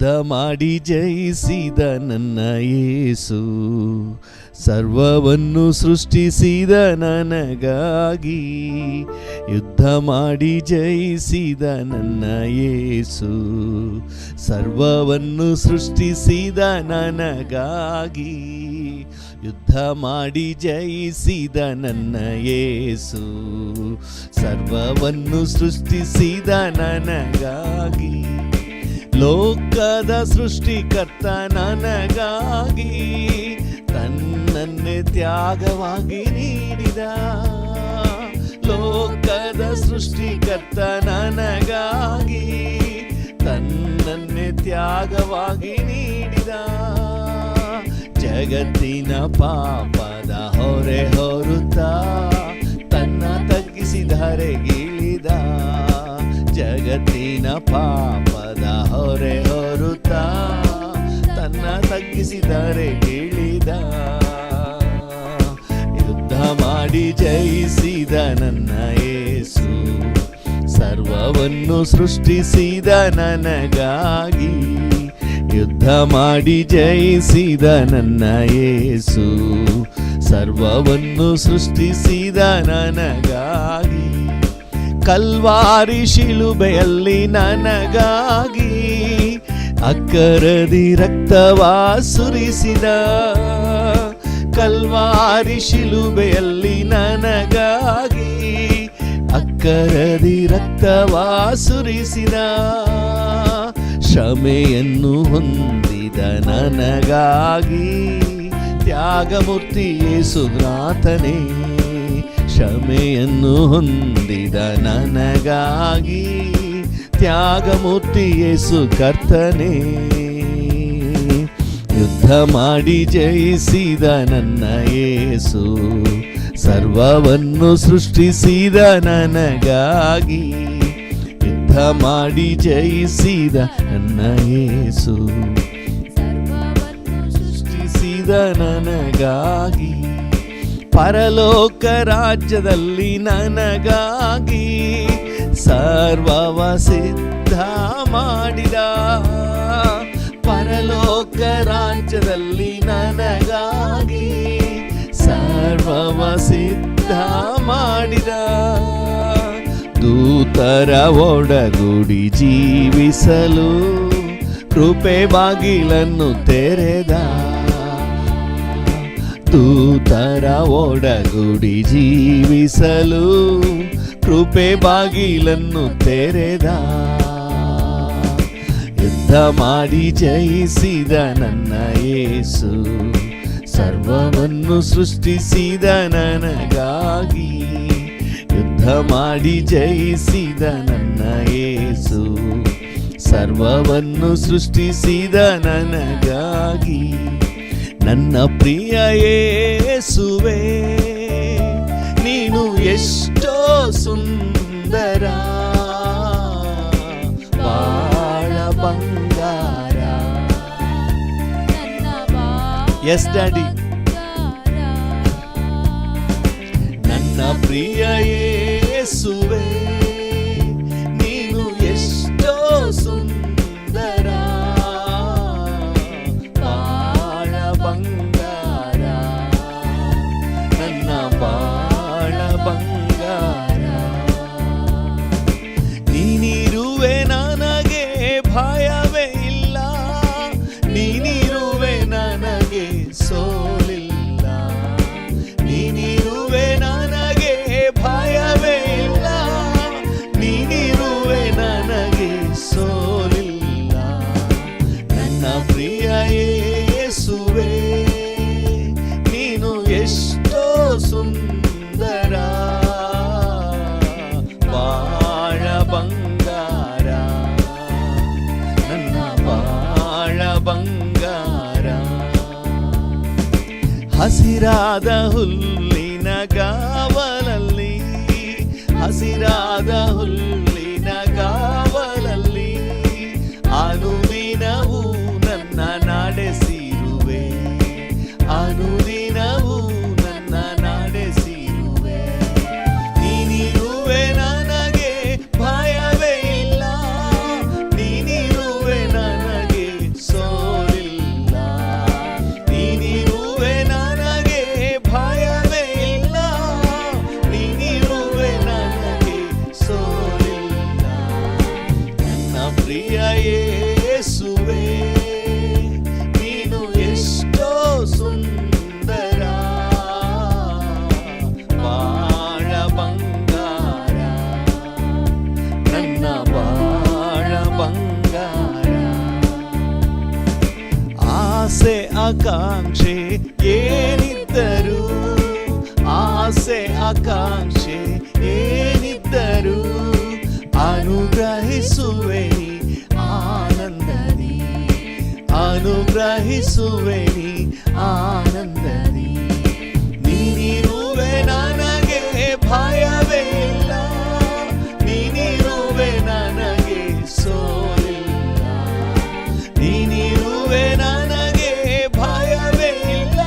ಯುದ್ಧ ಮಾಡಿ ಜಯಿಸಿದ ನನ್ನ ಯೇಸು, ಸರ್ವವನ್ನು ಸೃಷ್ಟಿಸಿದ ನನಗಾಗಿ. ಯುದ್ಧ ಮಾಡಿ ಜಯಿಸಿದ ನನ್ನ ಯೇಸು, ಸರ್ವವನ್ನು ಸೃಷ್ಟಿಸಿದ ನನಗಾಗಿ. ಯುದ್ಧ ಮಾಡಿ ಜಯಿಸಿದ ನನ್ನ ಯೇಸು, ಸರ್ವವನ್ನು ಸೃಷ್ಟಿಸಿದ ನನಗಾಗಿ. ಲೋಕದ ಸೃಷ್ಟಿಕರ್ತ ನನಗಾಗಿ ತನ್ನನ್ನೇ ತ್ಯಾಗವಾಗಿ ನೀಡಿದ. ಲೋಕದ ಸೃಷ್ಟಿಕರ್ತ ನನಗಾಗಿ ತನ್ನನ್ನೇ ತ್ಯಾಗವಾಗಿ ನೀಡಿದ. ಜಗತ್ತಿನ ಪಾಪದ ಹೊರೆ ಹೊರುತ್ತಾ ತನ್ನ ತಗ್ಗಿಸಿದರೆಗಿಳಿದ. ಜಗತ್ತಿನ ಪಾಪದ ಹೊರೆ ಹೊರುತ್ತಾ ತನ್ನ ತಗ್ಗಿಸಿದರೆಗಿಳಿದ. ಯುದ್ಧ ಮಾಡಿ ಜಯಿಸಿದ ನನ್ನ ಯೇಸು, ಸರ್ವವನ್ನು ಸೃಷ್ಟಿಸಿದ ನನಗಾಗಿ. ಯುದ್ಧ ಮಾಡಿ ಜಯಿಸಿದ ನನ್ನ ಯೇಸು, ಸರ್ವವನ್ನು ಸೃಷ್ಟಿಸಿದ ನನಗಾಗಿ. ಕಲ್ವಾರಿ ಶಿಲುಬೆಯಲ್ಲಿ ನನಗಾಗಿ ಅಕ್ಕರದಿ ರಕ್ತವಾ ಸುರಿಸಿದ. ಕಲ್ವಾರಿ ಶಿಲುಬೆಯಲ್ಲಿ ನನಗಾಗಿ ಅಕ್ಕರದಿ ರಕ್ತವಾ ಸುರಿಸಿದ. ಕ್ಷಮೆಯನ್ನು ಹೊಂದಿದ ನನಗಾಗಿ ತ್ಯಾಗಮೂರ್ತಿ ಯೇಸುನಾಥನೇ. ಕ್ಷಮೆಯನ್ನು ಹೊಂದಿದ ನನಗಾಗಿ ತ್ಯಾಗಮೂರ್ತಿ ಯೇಸು ಕರ್ತನೇ. ಯುದ್ಧ ಮಾಡಿ ಜಯಿಸಿದ ನನ್ನ ಯೇಸು, ಸರ್ವವನ್ನು ಸೃಷ್ಟಿಸಿದ ನನಗಾಗಿ. ಯುದ್ಧ ಮಾಡಿ ಜಯಿಸಿದ ನನ್ನ ಯೇಸು, ಸರ್ವವನ್ನು ಸೃಷ್ಟಿಸಿದ ನನಗಾಗಿ. ಪರಲೋಕ ರಾಜ್ಯದಲ್ಲಿ ನನಗಾಗಿ ಸರ್ವವ ಸಿದ್ಧ ಮಾಡಿದ. ಪರಲೋಕ ರಾಜ್ಯದಲ್ಲಿ ನನಗಾಗಿ ಸರ್ವವ ಸಿದ್ಧ ಮಾಡಿದ. ದೂತರ ಒಡಗೂಡಿ ಜೀವಿಸಲು ಕೃಪೆ ಬಾಗಿಲನ್ನು ತೆರೆದ. ದೂತರ ಒಡಗೂಡಿ ಜೀವಿಸಲು ಕೃಪೆ ಬಾಗಿಲನ್ನು ತೆರೆದ. ಯುದ್ಧ ಮಾಡಿ ಜಯಿಸಿದ ನನ್ನ ಯೇಸು, ಸರ್ವವನ್ನು ಸೃಷ್ಟಿಸಿದ ನನಗಾಗಿ. ಯುದ್ಧ ಮಾಡಿ ಜಯಿಸಿದ ನನ್ನ ಯೇಸು, ಸರ್ವವನ್ನು ಸೃಷ್ಟಿಸಿದ ನನಗಾಗಿ. ನನ್ನ ಪ್ರಿಯ ಯೇಸುವೇ, ನೀನು ಎಷ್ಟೋ ಸುಂದರ, ಬಾಳ ಬಂಗಾರ. Yes daddy. ನನ್ನ ಪ್ರಿಯ ಯೇಸುವೇ, ನೀನು ಎಷ್ಟೋ ಸುಂದರ, ಬಾಳ ಬಂಗಾರ. ನನ್ನ ಬಾಳ ಬಂಗಾರ. ನೀನಿರುವೆ ನನಗೆ ಭಯವೇ ಇಲ್ಲ, ನೀನಿರುವೆ ನನಗೆ ಸೋಲಿಲ್ಲ. ನೀನಿರುವೆ ನನಗೆ ಭಯವೇ ಇಲ್ಲ, ನೀನಿರುವೆ ನನಗೆ ಸೋಲಿಲ್ಲ. ನನ್ನ ಪ್ರಿಯ ಯೇಸುವೇ, ನೀನು ಎಷ್ಟೋ ಸುಂದರ, ಬಾಳ ಬಂಗಾರ. ನನ್ನ ಬಾಳ ಬಂಗಾರ. ಹಸಿರಾದ ಹುಲ್ಲಿನ ಗಾವಲಲ್ಲಿ, ಹಸಿರಾದ ಹುಲ್ಲಿನ ಗಾವಲಲ್ಲಿ ಅನುದಿನವೂ ನನ್ನ ನಡೆಸಿರುವೆ. ಅನುದಿನವೂ ನನ್ನ ನಡೆಸಿರುವೆ. ನೀನಿರುವೆ ನನಗೆ ಭಯವೇ ಇಲ್ಲ, ನೀನಿರುವೆ ನನಗೆ ಆಕಾಂಕ್ಷೆ ಏನಿದ್ದರು, ಆಸೆ ಆಕಾಂಕ್ಷೆ ಏನಿದ್ದರು ಅನುಗ್ರಹಿಸುವೆ ನೀ ಆನಂದದಿ, ಅನುಗ್ರಹಿಸುವೆ ನೀ ಆನಂದದಿ. ನೀನಿರುವೆ ನನಗೆ ಭಯವೇ ಇಲ್ಲ, ನೀನಿರುವೆ ನನಗೆ ಸೋಲಿಲ್ಲ, ನೀನಿರುವೆ ನನಗೆ ಭಯವೇ ಇಲ್ಲ,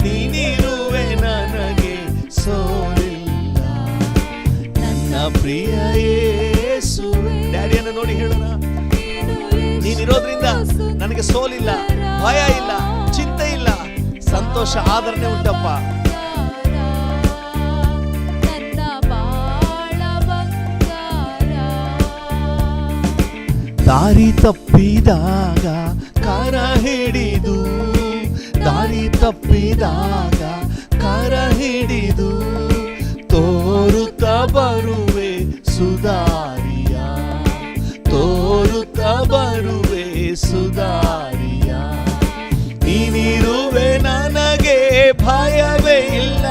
ನೀನಿರುವೆ ನನಗೆ ಸೋಲಿಲ್ಲ. ನನ್ನ ಪ್ರಿಯ ಯೇಸುವೇ. ಡ್ಯಾಡಿಯನ್ನು ನೋಡಿ ಹೇಳೋಣ, ನೀನಿರೋದ್ರಿಂದ ನನಗೆ ಸೋಲಿಲ್ಲ, ಭಯ ಇಲ್ಲ, ಚಿಂತೆ ಇಲ್ಲ, ಸಂತೋಷ ಆದರಣೆ ಉಂಟಪ್ಪ. ದಾರಿ ತಪ್ಪಿದಾಗ ಕರ ಹಿಡಿದು, ದಾರಿ ತಪ್ಪಿದಾಗ ಕರ ಹಿಡಿದು ತೋರುತ್ತ ಬರುವೆ ಸುಧಾರಿಯ, ತೋರುತ್ತ ಬರುವೆ ಸುಧಾರಿಯ. ನೀನಿರುವೆ ನನಗೆ ಭಯವೇ ಇಲ್ಲ,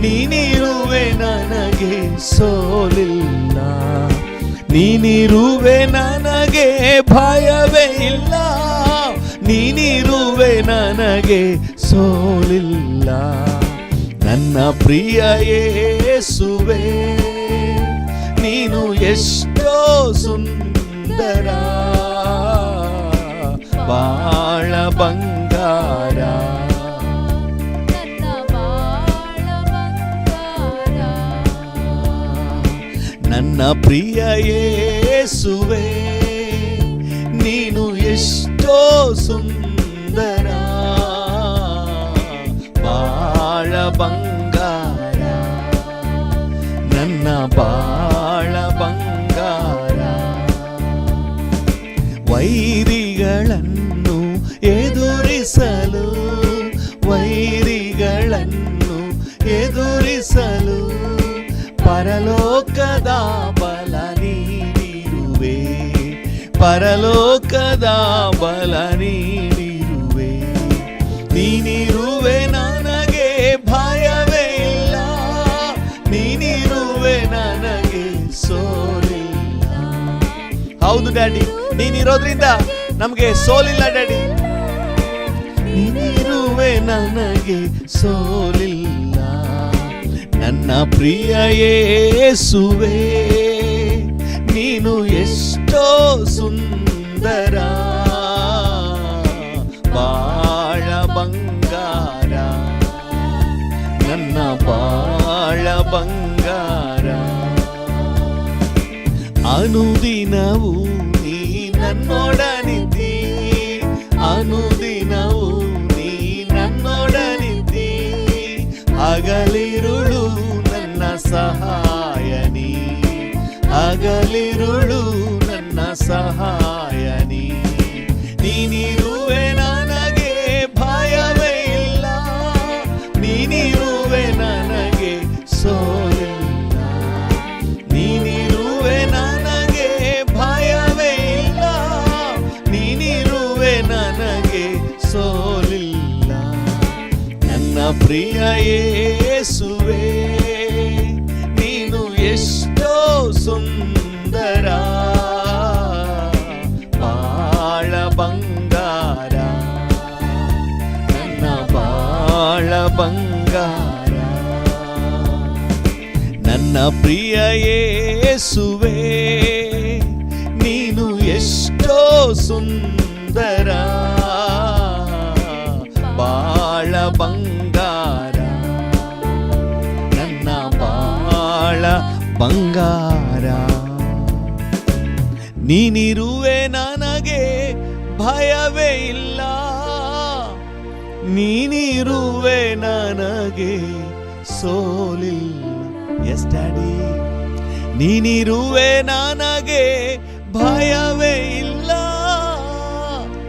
ನೀನಿರುವೆ ನನಗೆ ಸೋಲಿಲ್ಲ, ನೀನಿರುವೆ ನನಗೆ ಭಯವೇ ಇಲ್ಲ, ನೀನಿರುವೆ ನನಗೆ ಸೋಲಿಲ್ಲ. ನನ್ನ ಪ್ರಿಯ ಯೇಸುವೇ, ನೀನು ಎಷ್ಟೋ ಸುಂದರ, ಬಾಳ ಬಂಗಾರ, ನನ್ನ ಪ್ರಿಯ ಯೇಸುವೇ, ನೀನು ಎಷ್ಟೋ ಸುಂದರ, ಬಾಳ ಬಂಗಾರ, ನನ್ನ ಬಾಳ ಬಂಗಾರ. ವೈರಿಗಳನ್ನು ಎದುರಿಸಲು, ವೈರಿಗಳನ್ನು ಎದುರಿಸಲು ಪರಲೋಕದ ಬಲ ನೀಡಿರುವೆ, ಪರಲೋಕದ ಬಲ ನೀಡಿರುವೆ. ನೀನಿರುವೆ ನನಗೆ ಭಯವೇ ಇಲ್ಲ, ನೀನಿರುವೆ ನನಗೆ ಸೋಲಿಲ್ಲ. ಹೌದು ಡ್ಯಾಡಿ, ನೀನಿರೋದ್ರಿಂದ ನಮಗೆ ಸೋಲಿಲ್ಲ ಡ್ಯಾಡಿ, ನೀನಿರುವೆ ನನಗೆ ಸೋಲಿಲ್ಲ. ನನ್ನ ಪ್ರಿಯ ಯೇಸುವೇ, ನೀನು ಎಷ್ಟೋ ಸುಂದರ, ಬಾಳ ಬಂಗಾರ, ನನ್ನ ಬಾಳ ಬಂಗಾರ. ಅನುದಿನವೂ ನೀ ನನ್ನೊಡನಿದ್ದಿ, ಅನುದಿನವೂ ನೀ ನನ್ನೊಡನಿದ್ದಿ, ಹಗಲಿರುಳು ನನ್ನ ಸಹಾಯನಿ, ಹಗಲಿರುಳು ನನ್ನ ಸಹಾಯನಿ. ನೀನಿರುವೆ ನನಗೆ ಭಯವೇ ಇಲ್ಲ, ನೀನಿರುವೆ ನನಗೆ ಸೋಲಿಲ್ಲ, ನೀನಿರುವೆ ನನಗೆ ಭಯವೇ ಇಲ್ಲ, ನೀನಿರುವೆ ನನಗೆ ಸೋಲಿಲ್ಲ. ನನ್ನ ಪ್ರಿಯ ಯೇಸುವೇ, ನೀನು ಎಷ್ಟೋ ಸುಂದರ, ಬಾಳ ಬಂಗಾರ, ನನ್ನ ಬಾಳ ಬಂಗಾರ. ನನ್ನ ಪ್ರಿಯ ಯೇಸುವೇ, ನೀನು ಎಷ್ಟೋ ಸುಂದರ, ಬಾಳ ಬಂಗಾರ, ನನ್ನ ಬಾಳ ಬಂಗಾರ. ನೀನಿರುವೆ ನನಗೆ ಭಯವೇ ಇಲ್ಲ, ನೀನಿರುವೆ ನನಗೆ ಸೋಲಿಲ್ಲ. ಎಸ್ ಡ್ಯಾಡಿ, ನೀನಿರುವೆ ನನಗೆ ಭಯವೇ ಇಲ್ಲ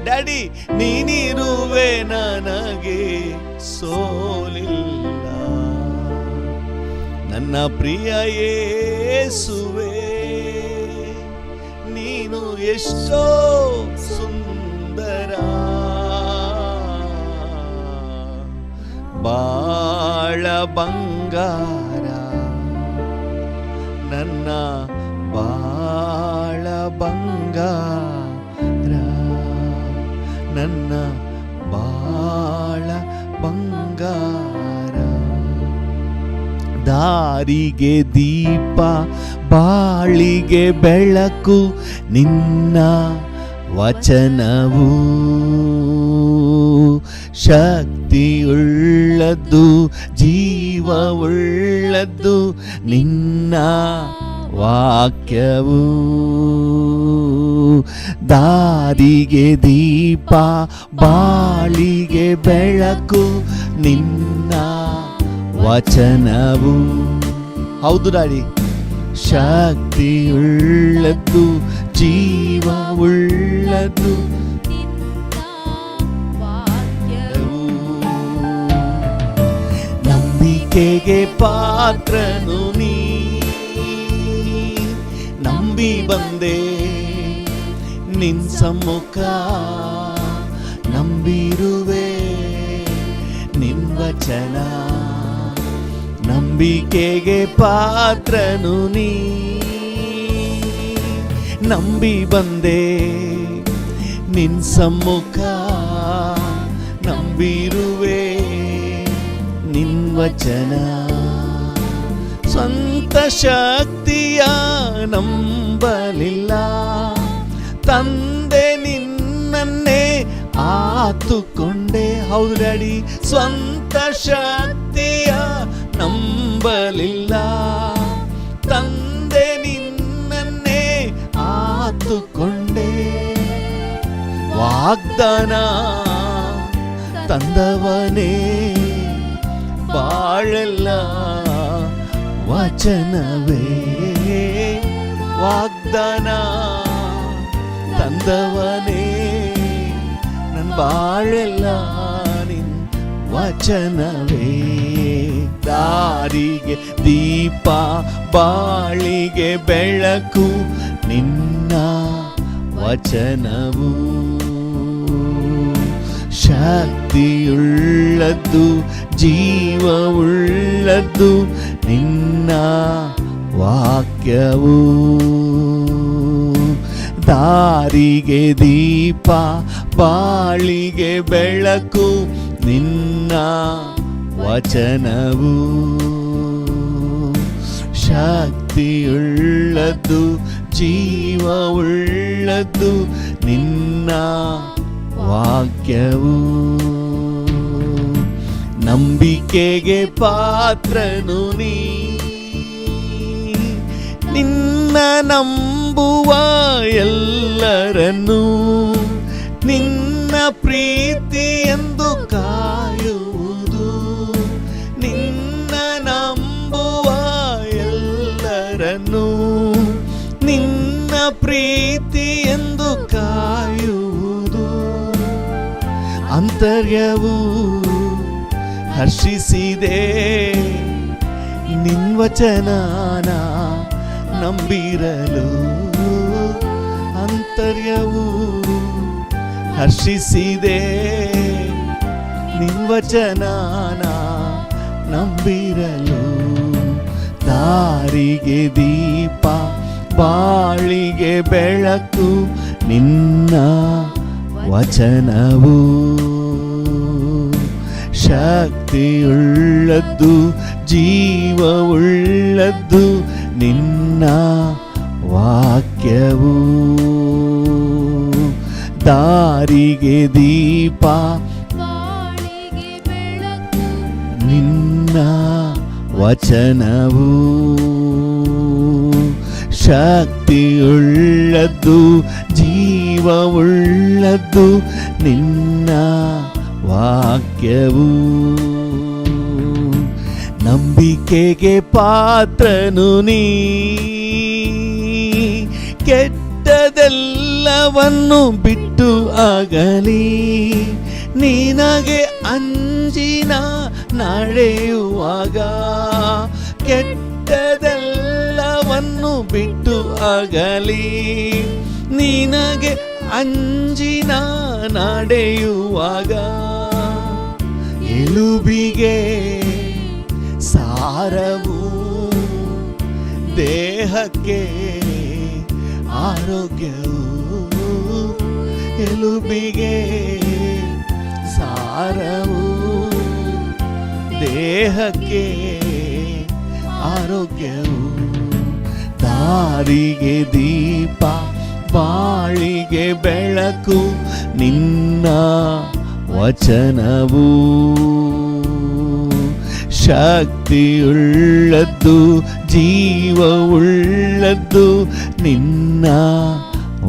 ಡ್ಯಾಡಿ, ನೀನಿರುವೆ ನನಗೆ ಸೋಲಿಲ್ಲ. ನನ್ನ ಪ್ರಿಯ ಯೇಸುವೇ, ನೀನು ಎಷ್ಟೋ ಸುಂದರ, ಬಾಳ ಬಂಗಾರ, ನನ್ನ ಬಾಳ ಬಂಗಾರ, ನನ್ನ ಬಾಳ ಬಂಗಾರ. ದಾರಿಗೆ ದೀಪ ಬಾಳಿಗೆ ಬೆಳಕು ನಿನ್ನ ವಚನವು, ಶಕ್ತಿಯುಳ್ಳದ್ದು ಜೀವವುಳ್ಳದ್ದು ನಿನ್ನ ವಾಕ್ಯವು. ದಾರಿಗೆ ದೀಪ ಬಾಳಿಗೆ ಬೆಳಕು ನಿನ್ನ ವಚನವು. ಹೌದು ದಾಡಿ, ಶಕ್ತಿಯುಳ್ಳದ್ದು ಜೀವವುಳ್ಳದ್ದು ನಂಬಿಕೆಗೆ ಪಾತ್ರನು ನೀ, ನಂಬಿ ಬಂದೆ ನಿನ್ ಸಮ್ಮುಖ, ನಂಬಿರುವೆ ನಿನ್ ವಚನ. ನಂಬಿಕೆಗೆ ಪಾತ್ರನು ನೀ, ನಂಬಿ ಬಂದೆ ನಿನ್ ಸಮ್ಮುಖ, ನಂಬಿರುವೆ ನಿನ್ ವಚನ. ಸ್ವಂತ ಶಕ್ತಿಯ ನಂಬಲಿಲ್ಲ, ತಂದೆ ನಿನ್ನನ್ನೇ ಆತುಕೊಂಡೆ. ಹೌದು ಡ್ಯಾಡಿ, ಸ್ವಂತ ಶಕ್ತಿಯ ನಂಬಲಿಲ್ಲ, ತಂದೆ ನಿನ್ನನ್ನೇ ಆತುಕೊಂಡೆ. ವಾಗ್ದಾನ ತಂದವನೇ ಬಾಳೆಲ್ಲ ವಚನವೇ, ವಾಗ್ದಾನ ತಂದವನೇ ನನ್ನ ಬಾಳೆಲ್ಲ ನಿನ್ ವಚನವೇ. ದಾರಿಗೆ ದೀಪ ಬಾಳಿಗೆ ಬೆಳಕು ನಿನ್ನ ವಚನವು, ಶಕ್ತಿಯುಳ್ಳದ್ದು ಜೀವವುಳ್ಳದ್ದು ನಿನ್ನ ವಾಕ್ಯವು. ದಾರಿಗೆ ದೀಪ ಬಾಳಿಗೆ ಬೆಳಕು ನಿನ್ನ ವಚನವು, ಶಕ್ತಿಯುಳ್ಳದ್ದು ಜೀವವುಳ್ಳದ್ದು ನಿನ್ನ ವಾಕ್ಯವು. ನಂಬಿಕೆಗೆ ಪಾತ್ರನು ನೀ, ನಿನ್ನ ನಂಬುವ ಎಲ್ಲರನ್ನು ನಿನ್ನ ಪ್ರೀತಿ ಎಂದು ಕಾಯುವುದು. ನಿನ್ನ ನಂಬುವ ಎಲ್ಲರನ್ನು ನಿನ್ನ ಪ್ರೀತಿ ಎಂದು ಕಾಯುವುದು. ಅಂತರ್ಯವು ಹರ್ಷಿಸಿದೆ ನಿನ್ ವಚನಾನ ನಂಬಿರಲು. ಅಂತರ್ಯವು ಹರ್ಷಿಸಿದೆ ನಿನ್ ವಚನಾನ ನಂಬಿರಲು. ದಾರಿಗೆ ದೀಪ ಬಾಳಿಗೆ ಬೆಳಕು ನಿನ್ನ ವಚನವು, ಶಕ್ತಿಯುಳ್ಳದ್ದು ಜೀವವುಳ್ಳದ್ದು ನಿನ್ನ ವಾಕ್ಯವು. ದಾರಿಗೆ ದೀಪ ಬಾಳಿಗೆ ಬೆಳಕು ನಿನ್ನ ವಚನವು, ಶಕ್ತಿಯುಳ್ಳದ್ದು ಜೀವವುಳ್ಳದ್ದು ನಿನ್ನ ವಾಕ್ಯವು. ನಂಬಿಕೆಗೆ ಪಾತ್ರನು ನೀ, ಕೆಟ್ಟದೆಲ್ಲವನ್ನು ಬಿಟ್ಟು ಆಗಲಿ ನಿನಗೆ ಅಂಜಿನ ನಡೆಯುವಾಗ. ಕೆಟ್ಟದೆಲ್ಲವನ್ನು ಬಿಟ್ಟು ಆಗಲಿ ನಿನಗೆ ಅಂಜಿನ ನಡೆಯುವಾಗ. ಎಲುಬಿಗೆ ಸಾರವು, ದೇಹಕ್ಕೆ ಆರೋಗ್ಯವು. ಎಲುಬಿಗೆ ಸಾರವು, ದೇಹಕ್ಕೆ ಆರೋಗ್ಯವು. ದಾರಿಗೆ ದೀಪ, ಬಾಳಿಗೆ ಬೆಳಕು, ನಿನ್ನ ವಚನವು. ಶಕ್ತಿಯುಳ್ಳದ್ದು, ಜೀವವುಳ್ಳದ್ದು, ನಿನ್ನ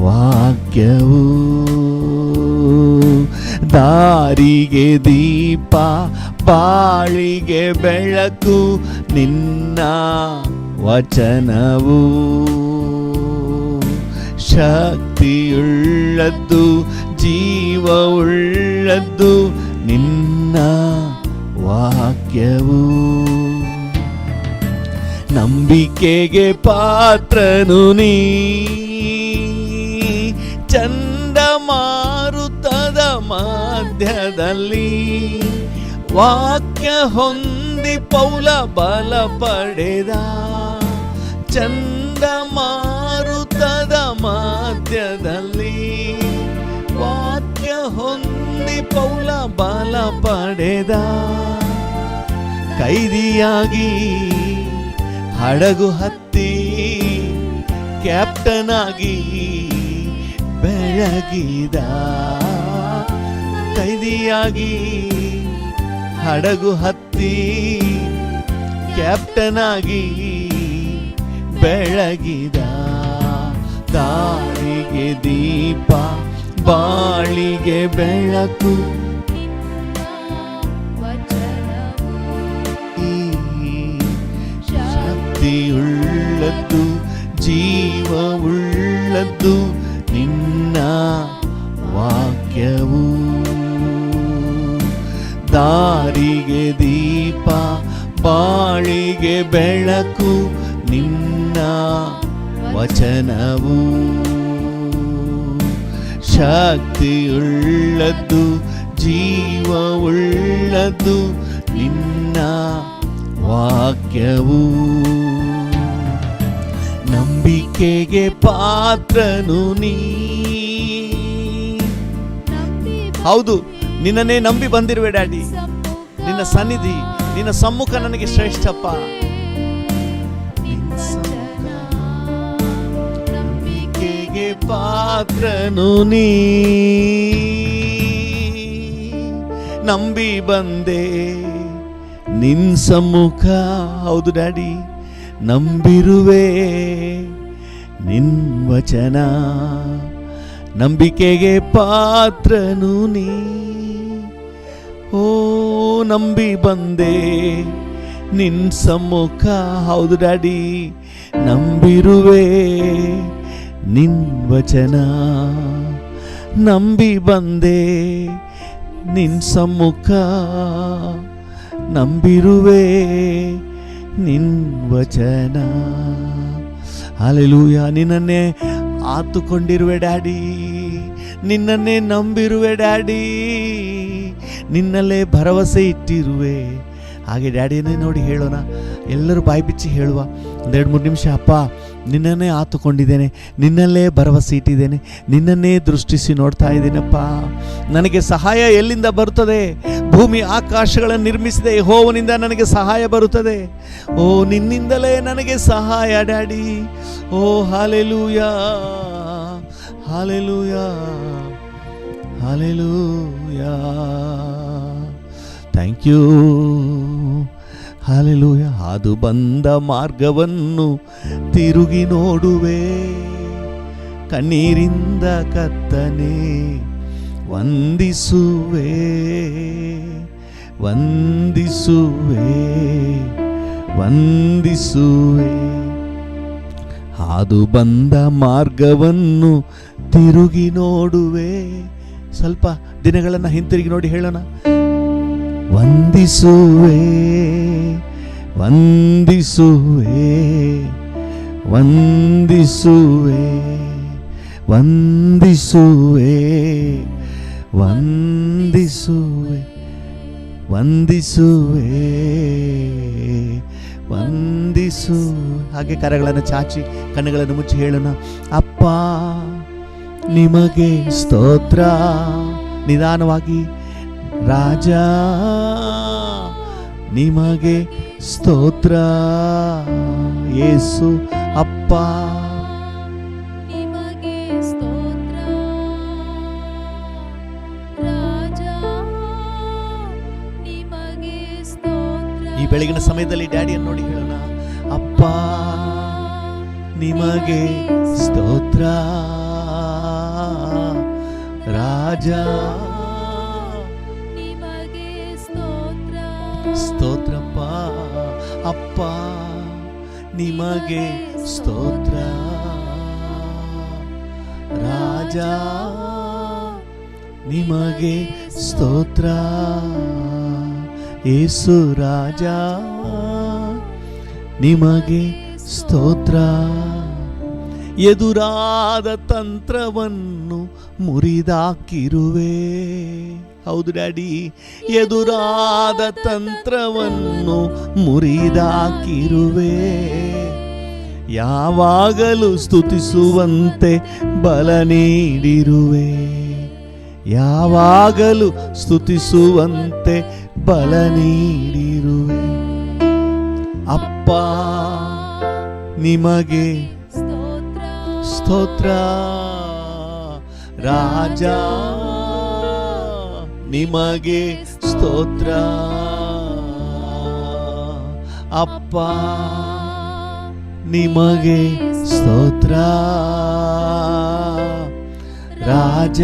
ವಾಕ್ಯವು. ದಾರಿಗೆ ದೀಪ, ಬಾಳಿಗೆ ಬೆಳಕು, ನಿನ್ನ ವಚನವು. ಶಕ್ತಿಯುಳ್ಳದ್ದು, ಜೀವವುಳ್ಳದ್ದು, ನಿನ್ನ ವಾಕ್ಯವು. ನಂಬಿಕೆಗೆ ಪಾತ್ರನು ನೀ, ಚಂಡಮಾರುತದ ಮಧ್ಯದಲ್ಲಿ ವಾಕ್ಯ ಹೊಂದಿ ಪೌಲ ಬಲ ಪಡೆದ. ಚಂಡಮಾರುತದ ಮಧ್ಯದಲ್ಲಿ ವಾಕ್ಯ ಹೊಂದಿ ಪೌಲ ಬಲ ಪಡೆದ. ಕೈದಿಯಾಗಿ ಹಡಗು ಹತ್ತಿ ಕ್ಯಾಪ್ಟನ್ ಆಗಿ ಬೆಳಗಿದ. ಕೈದಿಯಾಗಿ ಹಡಗು ಹತ್ತಿ ಕ್ಯಾಪ್ಟನ್ ಆಗಿ ಬೆಳಗಿದ. ದಾರಿಗೆ ದೀಪ, ಬಾಳಿಗೆ ಬೆಳಕು, ಶಕ್ತಿಯುಳ್ಳದ್ದು, ಜೀವವುಳ್ಳದ್ದು, ನಿನ್ನ ವಾಕ್ಯವು. ದಾರಿಗೆ ದೀಪ, ಬಾಳಿಗೆ ಬೆಳಕು, ನಿನ್ನ ವಚನವು. ಶಕ್ತಿಯುಳ್ಳದ್ದು, ಜೀವವುಳ್ಳದ್ದು, ನಿನ್ನ ವಾಕ್ಯವು. ನಂಬಿಕೆಗೆ ಪಾತ್ರನು ನೀ. ಹೌದು, ನಿನ್ನನ್ನೇ ನಂಬಿ ಬಂದಿರುವೆ ಡ್ಯಾಡಿ. ನಿನ್ನ ಸನ್ನಿಧಿ, ನಿನ್ನ ಸಮ್ಮುಖ ನನಗೆ ಶ್ರೇಷ್ಠಪ್ಪ. ನಂಬಿಕೆಗೆ ಪಾತ್ರನು ನೀ. ನಂಬಿ ಬಂದೆ ನಿನ್ ಸಮ್ಮುಖ. ಹೌದು ಡ್ಯಾಡಿ, ನಂಬಿರುವೆ ನಿನ್ ವಚನ. ನಂಬಿಕೆಗೆ ಪಾತ್ರನು ನೀ. ಓ ನಂಬಿ ಬಂದೆ ನಿನ್ ಸಮ್ಮುಖ. ಹೌದು ಡ್ಯಾಡಿ, ನಂಬಿರುವೆ ನಿನ್ ವಚನ. ನಂಬಿ ಬಂದೆ ನಿನ್ ಸಮ್ಮುಖ. ನಂಬಿರುವೆ ನಿನ್ ವಚನ. ಹಲ್ಲೆಲೂಯಾ. ನಿನ್ನನ್ನೇ ಆತುಕೊಂಡಿರುವೆ ಡ್ಯಾಡಿ, ನಿನ್ನನ್ನೇ ನಂಬಿರುವೆ ಡ್ಯಾಡಿ, ನಿನ್ನಲ್ಲೇ ಭರವಸೆ ಇಟ್ಟಿರುವೆ. ಹಾಗೆ ಡ್ಯಾಡಿಯನ್ನೇ ನೋಡಿ ಹೇಳೋಣ, ಎಲ್ಲರೂ ಬಾಯಿ ಬಿಚ್ಚಿ ಹೇಳುವ. 2-3 ನಿಮಿಷ. ಅಪ್ಪ, ನಿನ್ನನ್ನೇ ಆತುಕೊಂಡಿದ್ದೇನೆ, ನಿನ್ನಲ್ಲೇ ಭರವಸೆ ಇಟ್ಟಿದ್ದೇನೆ, ನಿನ್ನನ್ನೇ ದೃಷ್ಟಿಸಿ ನೋಡ್ತಾ ಇದ್ದೀನಪ್ಪ. ನನಗೆ ಸಹಾಯ ಎಲ್ಲಿಂದ ಬರುತ್ತದೆ? ಭೂಮಿ ಆಕಾಶಗಳನ್ನು ನಿರ್ಮಿಸಿದ ಯೆಹೋವನಿಂದ ನನಗೆ ಸಹಾಯ ಬರುತ್ತದೆ. ಓ, ನಿನ್ನಿಂದಲೇ ನನಗೆ ಸಹಾಯ ಡ್ಯಾಡಿ. ಓ hallelujah, hallelujah, hallelujah. Thank you. Hallelujah. ಹಾದು ಬಂದ ಮಾರ್ಗವನ್ನು ತಿರುಗಿ ನೋಡುವೆ, ಕಣ್ಣೀರಿಂದ ಕರ್ತನೇ ವಂದಿಸುವೆ, ವಂದಿಸುವೆ, ವಂದಿಸುವೆ. ಹಾದು ಬಂದ ಮಾರ್ಗವನ್ನು ತಿರುಗಿ ನೋಡುವೆ. ಸ್ವಲ್ಪ ದಿನಗಳನ್ನು ಹಿಂತಿರುಗಿ ನೋಡಿ ಹೇಳೋಣ. ವಂದಿಸುವೆ, ವಂದಿಸುವೆ, ವಂದಿಸುವೆ, ವಂದಿಸುವೆ, ವಂದಿಸುವೆ. ವಂದಿಸುವೆ ವಂದಿಸು. ಹಾಗೆ ಕರಗಳನ್ನು ಚಾಚಿ ಕಣ್ಣುಗಳನ್ನು ಮುಚ್ಚಿ ಹೇಳೋಣ. ಅಪ್ಪ ನಿಮಗೆ ಸ್ತೋತ್ರ. ನಿಧಾನವಾಗಿ. ರಾಜ ನಿಮಗೆ ಸ್ತೋತ್ರ. ಯೇಸು ಅಪ್ಪ ನಿಮಗೆ ಸ್ತೋತ್ರ. ರಾಜ ನಿಮಗೆ ಸ್ತೋತ್ರ. ಈ ಬೆಳಗಿನ ಸಮಯದಲ್ಲಿ ಡ್ಯಾಡಿಯನ್ನು ನೋಡಿ ಹೇಳೋಣ. ಅಪ್ಪ ನಿಮಗೆ ಸ್ತೋತ್ರ. ರಾಜ ನಿಮಗೆ ಸ್ತೋತ್ರ. ಸ್ತೋತ್ರಪ್ಪ. ಅಪ್ಪ ನಿಮಗೆ ಸ್ತೋತ್ರ. ರಾಜ ನಿಮಗೆ ಸ್ತೋತ್ರ. ಯೇಸು ರಾಜ ನಿಮಗೆ ಸ್ತೋತ್ರ. ಎದುರಾದ ತಂತ್ರವನ್ನು ಮುರಿದಾಕಿರುವೆ. ಹೌದು ಡ್ಯಾಡಿ, ಎದುರಾದ ತಂತ್ರವನ್ನು ಮುರಿದಾಕಿರುವೆ. ಯಾವಾಗಲೂ ಸ್ತುತಿಸುವಂತೆ ಬಲ ನೀಡಿರುವೆ. ಯಾವಾಗಲೂ ಸ್ತುತಿಸುವಂತೆ ಬಲ ನೀಡಿರುವೆ. ಅಪ್ಪ ನಿಮಗೆ ಸ್ತೋತ್ರ. ಸ್ತೋತ್ರ. ರಾಜ ನಿಮಗೆ ಸ್ತೋತ್ರ. ಅಪ್ಪ ನಿಮಗೆ ಸ್ತೋತ್ರ. ರಾಜ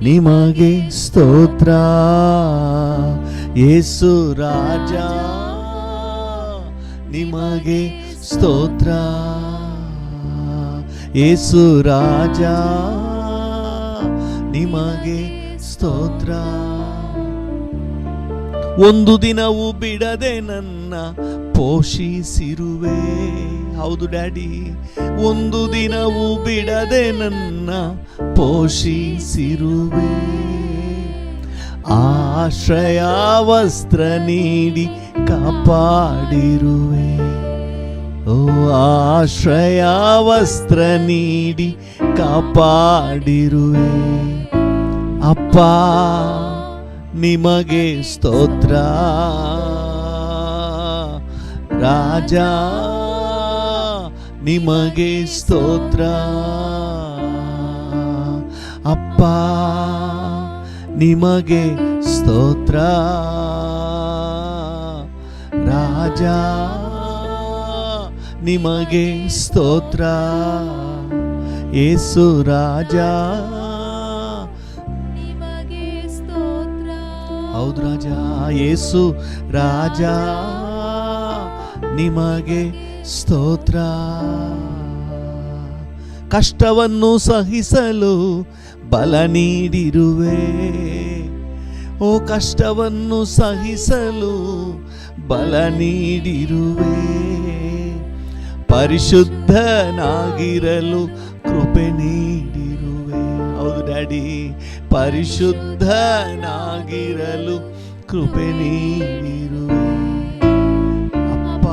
ನಿಮಗೆ ಸ್ತೋತ್ರ. ಯೇಸು ರಾಜ ನಿಮಗೆ ಸ್ತೋತ್ರ. ಯೇಸು ರಾಜ ನಿಮಗೆ ಸ್ತೋತ್ರ. ಒಂದು ದಿನವೂ ಬಿಡದೆ ನನ್ನ ಪೋಷಿಸಿರುವೆ. ಹೌದು ಡ್ಯಾಡಿ, ಒಂದು ದಿನವೂ ಬಿಡದೆ ನನ್ನ ಪೋಷಿಸಿರುವೆ. ಆಶ್ರಯ ವಸ್ತ್ರ ನೀಡಿ ಕಾಪಾಡಿರುವೆ. ಓ ಆಶ್ರಯ ವಸ್ತ್ರ ನೀಡಿ ಕಾಪಾಡಿರುವೆ. ಅಪ್ಪ ನಿಮಗೆ ಸ್ತೋತ್ರ. ರಾಜ ನಿಮಗೆ ಸ್ತೋತ್ರ. ಅಪ್ಪ ನಿಮಗೆ ಸ್ತೋತ್ರ. ರಾಜ ನಿಮಗೆ ಸ್ತೋತ್ರ. ಯೇಸು ರಾಜ ನಿಮಗೆ ಸ್ತೋತ್ರ. ಹೌದು ರಾಜ. ಯೇಸು ರಾಜ ನಿಮಗೆ ಸ್ತೋತ್ರ. ಕಷ್ಟವನ್ನು ಸಹಿಸಲು ಬಲ ನೀಡಿರುವೆ. ಓ ಕಷ್ಟವನ್ನು ಸಹಿಸಲು ಬಲ ನೀಡಿರುವೆ. ಪರಿಶುದ್ಧನಾಗಿರಲು ಕೃಪೆ ನೀಡಿರುವೆ. ಹೌದು ಡ್ಯಾಡಿ, ಪರಿಶುದ್ಧನಾಗಿರಲು ಕೃಪೆ ನೀಡಿರುವೆ. ಅಪ್ಪ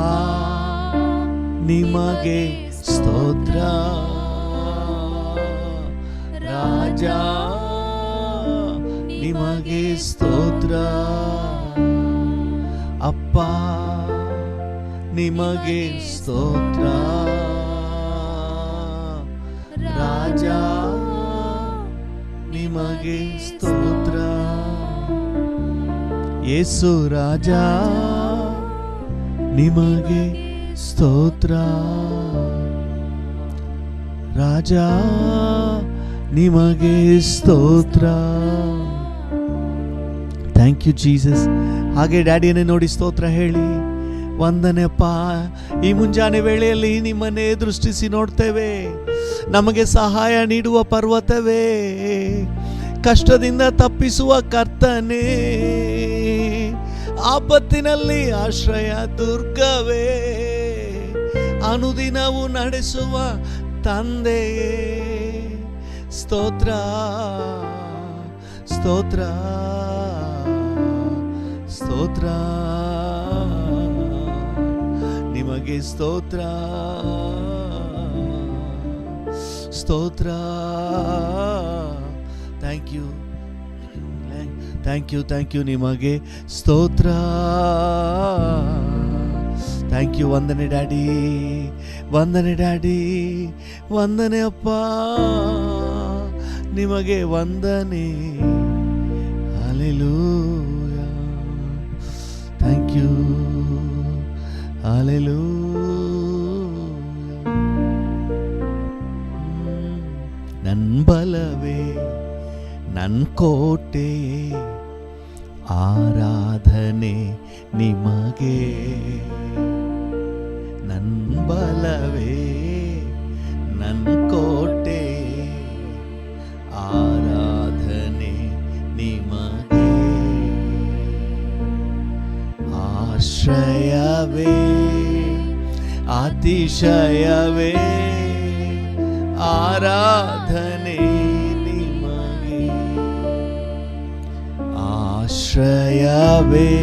ನಿಮಗೆ ಸ್ತೋತ್ರ. ರಾಜ ನಿಮಗೆ ಸ್ತೋತ್ರ. ಅಪ್ಪ ನಿಮಗೆ ಸ್ತೋತ್ರ. ರಾಜ ನಿಮಗೆ ಸ್ತೋತ್ರ. ಯೇಸು ರಾಜ ನಿಮಗೆ ಸ್ತೋತ್ರ. ರಾಜ ನಿಮಗೆ ಸ್ತೋತ್ರ. Thank you Jesus. ಹಾಗೆ ಡ್ಯಾಡಿಯನ್ನೇ ನೋಡಿ ಸ್ತೋತ್ರ ಹೇಳಿ. ವಂದನೆಪ್ಪ, ಈ ಮುಂಜಾನೆ ವೇಳೆಯಲ್ಲಿ ನಿಮ್ಮನ್ನೇ ದೃಷ್ಟಿಸಿ ನೋಡ್ತೇವೆ. ನಮಗೆ ಸಹಾಯ ನೀಡುವ ಪರ್ವತವೇ, ಕಷ್ಟದಿಂದ ತಪ್ಪಿಸುವ ಕರ್ತನೇ, ಆಪತ್ತಿನಲ್ಲಿ ಆಶ್ರಯ ದುರ್ಗವೇ, ಅನುದಿನವೂ ನಡೆಸುವ ತಂದೆಯೇ, ಸ್ತೋತ್ರ ಸ್ತೋತ್ರ ಸ್ತೋತ್ರ, ನಿಮಗೆ ಸ್ತೋತ್ರ, ಸ್ತೋತ್ರ. Thank you, thank you, thank you. ನಿಮಗೆ ಸ್ತೋತ್ರ, ಥ್ಯಾಂಕ್ ಯು. ವಂದನೆ ಡ್ಯಾಡಿ, ವಂದನೆ ಡ್ಯಾಡಿ, ವಂದನೆ ಅಪ್ಪ, ನಿಮಗೆ ವಂದನೆ. Hallelujah, thank you, hallelujah. ನನ್ನ ಬಲವೇ ನನ್ನ ಕೋಟೆಯೇ, ಆರಾಧನೆ ನಿಮಗೆ. ನನ್ನ ಬಲವೇ ನನ್ನ ಕೋಟೆ, ಆರಾಧನೆ ನಿಮಗೆ. ಆಶ್ರಯವೇ ಅತಿಶಯವೇ, ಆರಾಧನೆ ನಿಮಗೆ. ಆಶ್ರಯವೇ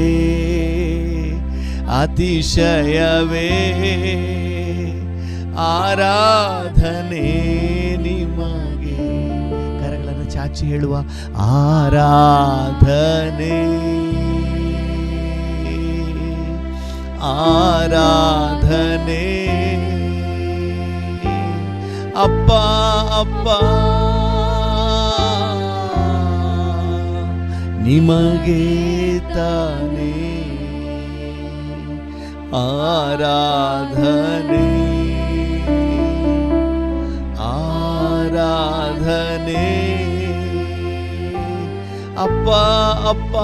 ಅತಿಶಯವೇ, ಆರಾಧನೆ ನಿಮಗೆ. ಕರಗಳನ್ನು ಚಾಚಿ ಹೇಳುವ, ಆರಾಧನೆ, ಆರಾಧನೆ. ಅಪ್ಪ ಅಪ್ಪ ನಿಮಗೆ ತಾನೇ ಆರಾಧನೆ, ಆರಾಧನೆ. ಅಪ್ಪ ಅಪ್ಪ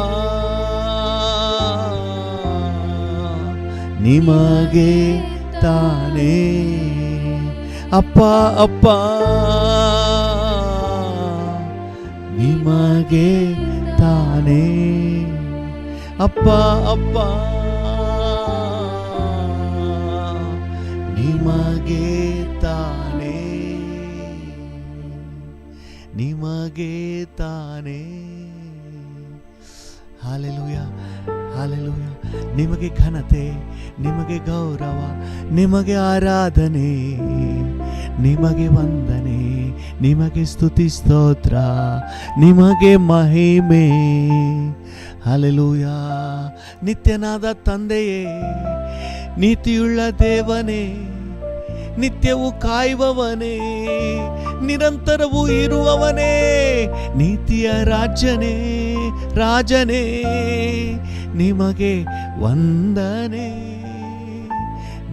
ನಿಮಗೆ ತಾನೇ. ಅಪ್ಪ ಅಪ್ಪ ನಿಮಗೆ ತಾನೇ. ಅಪ್ಪ ಅಪ್ಪ ನಿಮಗೆ ತಾನೇ, ನಿಮಗೆ ತಾನೇ. Hallelujah, hallelujah. ನಿಮಗೆ ಘನತೆ, ನಿಮಗೆ ಗೌರವ, ನಿಮಗೆ ಆರಾಧನೆ, ನಿಮಗೆ ವಂದನೆ, ನಿಮಗೆ ಸ್ತುತಿ ಸ್ತೋತ್ರ, ನಿಮಗೆ ಮಹಿಮೆ. ಹಾಲೆಲೂಯ. ನಿತ್ಯನಾದ ತಂದೆಯೇ, ನೀತಿಯುಳ್ಳ ದೇವನೇ, ನಿತ್ಯವೂ ಕಾಯುವವನೇ, ನಿರಂತರವೂ ಇರುವವನೇ, ನೀತಿಯ ರಾಜನೇ, ರಾಜನೇ, ನಿಮಗೆ ವಂದನೆ,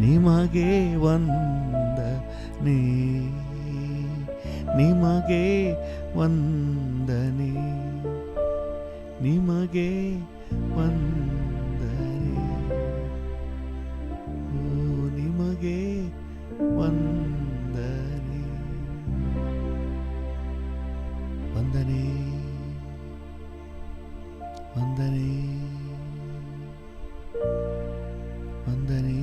ನಿಮಗೆ ವಂದನೆ, ನಿಮಗೆ ವಂದನೆ, ನಿಮಗೆ ವಂದನೆ. ಓ ನಿಮಗೆ ವಂದನೆ, ವಂದನೆ, ವಂದನೆ, ವಂದನೆ.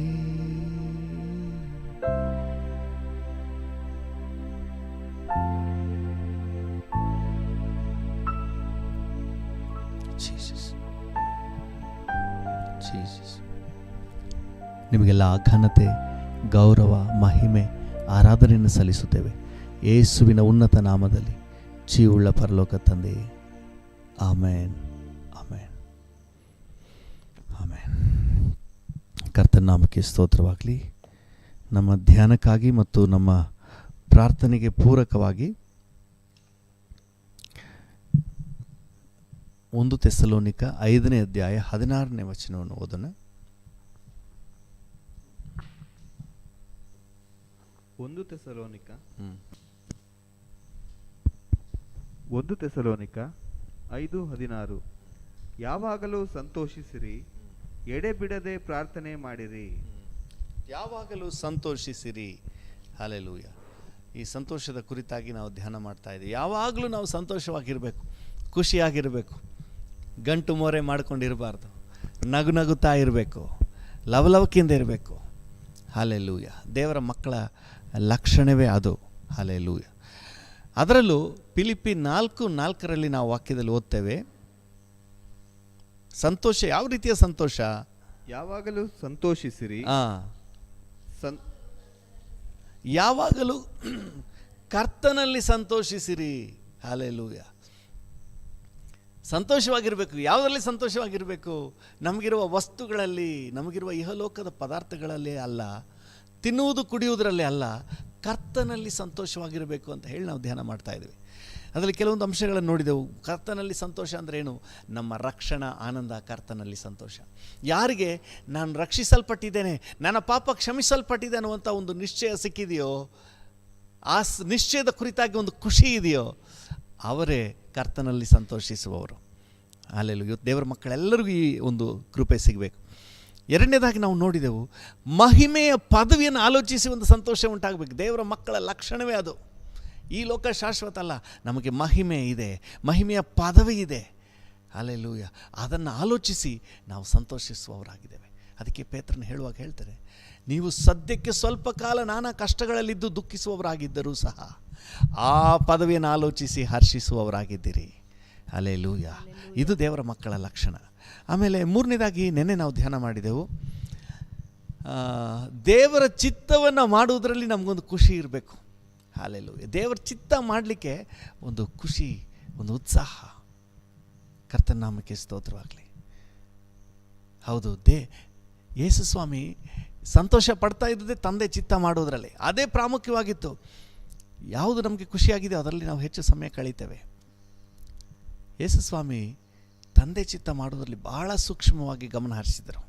ನಿಮಗೆಲ್ಲ ಘನತೆ, ಗೌರವ, ಮಹಿಮೆ, ಆರಾಧನೆಯನ್ನು ಸಲ್ಲಿಸುತ್ತೇವೆ ಯೇಸುವಿನ ಉನ್ನತ ನಾಮದಲ್ಲಿ. ಜೀವವುಳ್ಳ ಪರಲೋಕ ತಂದೆಯೇ, ಆಮೇನ್, ಆಮೇನ್, ಆಮೇನ್. ಕರ್ತನ ನಾಮಕ್ಕೆ ಸ್ತೋತ್ರವಾಗಲಿ. ನಮ್ಮ ಧ್ಯಾನಕ್ಕಾಗಿ ಮತ್ತು ನಮ್ಮ ಪ್ರಾರ್ಥನೆಗೆ ಪೂರಕವಾಗಿ 1 ಥೆಸಲೋನಿಕ 5ನೇ ಅಧ್ಯಾಯ 16ನೇ ವಚನವನ್ನು ಓದೋಣ. 1 ಥೆಸಲೋನಿಕ 5:16. ಯಾವಾಗಲೂ ಸಂತೋಷಿಸಿರಿ, ಎಡೆಬಿಡದೆ ಪ್ರಾರ್ಥನೆ ಮಾಡಿರಿ. ಯಾವಾಗಲೂ ಸಂತೋಷಿಸಿರಿ. ಹಲ್ಲೆಲೂಯ. ಈ ಸಂತೋಷದ ಕುರಿತಾಗಿ ನಾವು ಧ್ಯಾನ ಮಾಡ್ತಾ ಇದ್ದೀವಿ. ಯಾವಾಗಲೂ ನಾವು ಸಂತೋಷವಾಗಿರಬೇಕು, ಖುಷಿಯಾಗಿರಬೇಕು, ಗಂಟು ಮೋರೆ ಮಾಡ್ಕೊಂಡಿರಬಾರ್ದು, ನಗು ನಗುತ್ತಾ ಇರಬೇಕು, ಲವಲವಿಕೆಯಿಂದ ಇರಬೇಕು. ಹಲ್ಲೆಲೂಯ. ದೇವರ ಮಕ್ಕಳ ಲಕ್ಷಣವೇ ಅದು. ಹಲ್ಲೆಲೂಯ. ಅದರಲ್ಲೂ ಫಿಲಿಪ್ಪಿ 4:4 ನಾವು ವಾಕ್ಯದಲ್ಲಿ ಓದ್ತೇವೆ, ಸಂತೋಷ ಯಾವ ರೀತಿಯ ಸಂತೋಷ? ಯಾವಾಗಲೂ ಸಂತೋಷಿಸಿರಿ. ಯಾವಾಗಲೂ ಕರ್ತನಲ್ಲಿ ಸಂತೋಷಿಸಿರಿ. ಹಲ್ಲೆಲೂಯಾ. ಸಂತೋಷವಾಗಿರಬೇಕು. ಯಾವುದರಲ್ಲಿ ಸಂತೋಷವಾಗಿರಬೇಕು? ನಮಗಿರುವ ವಸ್ತುಗಳಲ್ಲಿ, ನಮಗಿರುವ ಇಹಲೋಕದ ಪದಾರ್ಥಗಳಲ್ಲಿ ಅಲ್ಲ, ತಿನ್ನುವುದು ಕುಡಿಯುವುದರಲ್ಲಿ ಅಲ್ಲ, ಕರ್ತನಲ್ಲಿ ಸಂತೋಷವಾಗಿರಬೇಕು ಅಂತ ಹೇಳಿ ನಾವು ಧ್ಯಾನ ಮಾಡ್ತಾ ಇದ್ವಿ. ಅದರಲ್ಲಿ ಕೆಲವೊಂದು ಅಂಶಗಳನ್ನು ನೋಡಿದೆವು. ಕರ್ತನಲ್ಲಿ ಸಂತೋಷ ಅಂದರೆ ಏನು? ನಮ್ಮ ರಕ್ಷಣಾ ಆನಂದ, ಕರ್ತನಲ್ಲಿ ಸಂತೋಷ. ಯಾರಿಗೆ ನಾನು ರಕ್ಷಿಸಲ್ಪಟ್ಟಿದ್ದೇನೆ, ನನ್ನ ಪಾಪ ಕ್ಷಮಿಸಲ್ಪಟ್ಟಿದೆ ಅನ್ನುವಂಥ ಒಂದು ನಿಶ್ಚಯ ಸಿಕ್ಕಿದೆಯೋ, ಆ ನಿಶ್ಚಯದ ಕುರಿತಾಗಿ ಒಂದು ಖುಷಿ ಇದೆಯೋ, ಅವರೇ ಕರ್ತನಲ್ಲಿ ಸಂತೋಷಿಸುವವರು. ಅಲ್ಲೆಲ್ಲೂ ಇವತ್ತು ದೇವರ ಮಕ್ಕಳೆಲ್ಲರಿಗೂ ಈ ಒಂದು ಕೃಪೆ ಸಿಗಬೇಕು. ಎರಡನೇದಾಗಿ ನಾವು ನೋಡಿದೆವು, ಮಹಿಮೆಯ ಪದವಿಯನ್ನು ಆಲೋಚಿಸಿ ಒಂದು ಸಂತೋಷ ಉಂಟಾಗಬೇಕು. ದೇವರ ಮಕ್ಕಳ ಲಕ್ಷಣವೇ ಅದು. ಈ ಲೋಕ ಶಾಶ್ವತ ಅಲ್ಲ, ನಮಗೆ ಮಹಿಮೆ ಇದೆ, ಮಹಿಮೆಯ ಪದವಿ ಇದೆ. ಹಲ್ಲೆಲೂಯ. ಅದನ್ನು ಆಲೋಚಿಸಿ ನಾವು ಸಂತೋಷಿಸುವವರಾಗಿದ್ದೇವೆ. ಅದಕ್ಕೆ ಪೇತ್ರನ ಹೇಳುವಾಗ ಹೇಳ್ತಾರೆ, ನೀವು ಸದ್ಯಕ್ಕೆ ಸ್ವಲ್ಪ ಕಾಲ ನಾನಾ ಕಷ್ಟಗಳಲ್ಲಿದ್ದು ದುಃಖಿಸುವವರಾಗಿದ್ದರೂ ಸಹ ಆ ಪದವಿಯನ್ನು ಆಲೋಚಿಸಿ ಹರ್ಷಿಸುವವರಾಗಿದ್ದೀರಿ. ಹಲ್ಲೆಲೂಯ. ಇದು ದೇವರ ಮಕ್ಕಳ ಲಕ್ಷಣ. ಆಮೇಲೆ ಮೂರನೇದಾಗಿ ನೆನ್ನೆ ನಾವು ಧ್ಯಾನ ಮಾಡಿದೆವು, ದೇವರ ಚಿತ್ತವನ್ನು ಮಾಡುವುದರಲ್ಲಿ ನಮಗೊಂದು ಖುಷಿ ಇರಬೇಕು. ಹಲ್ಲೆಲೂಯ. ದೇವರ ಚಿತ್ತ ಮಾಡಲಿಕ್ಕೆ ಒಂದು ಖುಷಿ, ಒಂದು ಉತ್ಸಾಹ. ಕರ್ತನ ನಾಮಕ್ಕೆ ಸ್ತೋತ್ರವಾಗಲಿ. ಹೌದು, ಯೇಸು ಸ್ವಾಮಿ ಸಂತೋಷ ಪಡ್ತಾ ಇದ್ದದೆ ತಂದೆ ಚಿತ್ತ ಮಾಡೋದರಲ್ಲಿ. ಅದೇ ಪ್ರಾಮುಖ್ಯವಾಗಿತ್ತು. ಯಾವುದು ನಮಗೆ ಖುಷಿಯಾಗಿದೆ ಅದರಲ್ಲಿ ನಾವು ಹೆಚ್ಚು ಸಮಯ ಕಳೀತೇವೆ. ಯೇಸು ಸ್ವಾಮಿ ತಂದೆ ಚಿತ್ತ ಮಾಡೋದರಲ್ಲಿ ಬಹಳ ಸೂಕ್ಷ್ಮವಾಗಿ ಗಮನ ಹರಿಸಿದರು.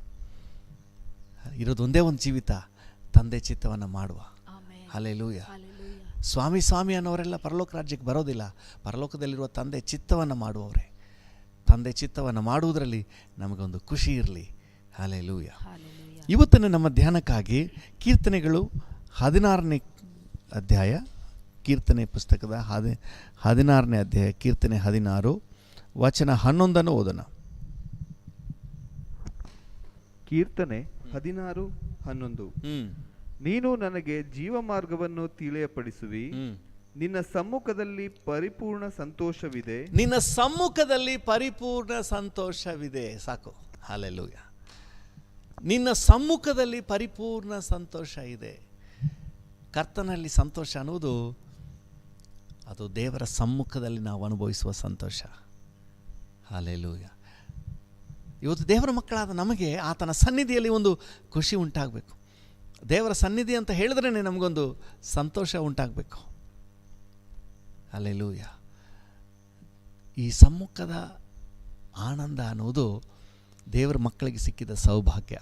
ಇರೋದು ಒಂದೇ ಒಂದು ಜೀವಿತ, ತಂದೆ ಚಿತ್ತವನ್ನು ಮಾಡುವ. ಹಲ್ಲೆಲೂಯ. ಸ್ವಾಮಿ ಸ್ವಾಮಿ ಅನ್ನೋರೆಲ್ಲ ಪರಲೋಕ ರಾಜ್ಯಕ್ಕೆ ಬರೋದಿಲ್ಲ. ಪರಲೋಕದಲ್ಲಿರುವ ತಂದೆ ಚಿತ್ತವನ್ನು ಮಾಡುವವರೇ. ತಂದೆ ಚಿತ್ತವನ್ನು ಮಾಡುವುದರಲ್ಲಿ ನಮಗೊಂದು ಖುಷಿ ಇರಲಿ. ಹಲ್ಲೆಲೂಯ. ಇವತ್ತಿನ ನಮ್ಮ ಧ್ಯಾನಕ್ಕಾಗಿ ಕೀರ್ತನೆಗಳು 16ನೇ ಅಧ್ಯಾಯ, ಕೀರ್ತನೆ ಪುಸ್ತಕದ 16ನೇ ಅಧ್ಯಾಯ, ಕೀರ್ತನೆ 16 ವಚನ 11 ಓದೋಣ. ಕೀರ್ತನೆ 16:11. ನೀನು ನನಗೆ ಜೀವ ಮಾರ್ಗವನ್ನು ತಿಳಿಯಪಡಿಸುವಿ, ನಿನ್ನ ಸಮ್ಮುಖದಲ್ಲಿ ಪರಿಪೂರ್ಣ ಸಂತೋಷವಿದೆ. ನಿನ್ನ ಸಮ್ಮುಖದಲ್ಲಿ ಪರಿಪೂರ್ಣ ಸಂತೋಷವಿದೆ. ಸಾಕು. ಹಲ್ಲೆಲೂಯ. ನಿನ್ನ ಸಮ್ಮುಖದಲ್ಲಿ ಪರಿಪೂರ್ಣ ಸಂತೋಷ ಇದೆ. ಕರ್ತನಲ್ಲಿ ಸಂತೋಷ ಅನ್ನುವುದು ಅದು ದೇವರ ಸಮ್ಮುಖದಲ್ಲಿ ನಾವು ಅನುಭವಿಸುವ ಸಂತೋಷ. ಹಲ್ಲೆಲೂಯ. ಇವತ್ತು ದೇವರ ಮಕ್ಕಳಾದ ನಮಗೆ ಆತನ ಸನ್ನಿಧಿಯಲ್ಲಿ ಒಂದು ಖುಷಿ ಉಂಟಾಗಬೇಕು. ದೇವರ ಸನ್ನಿಧಿ ಅಂತ ಹೇಳಿದ್ರೇ ನಮಗೊಂದು ಸಂತೋಷ ಉಂಟಾಗಬೇಕು. ಹಲ್ಲೆಲೂಯ. ಈ ಸಮ್ಮುಖದ ಆನಂದ ಅನ್ನುವುದು ದೇವರ ಮಕ್ಕಳಿಗೆ ಸಿಕ್ಕಿದ ಸೌಭಾಗ್ಯ.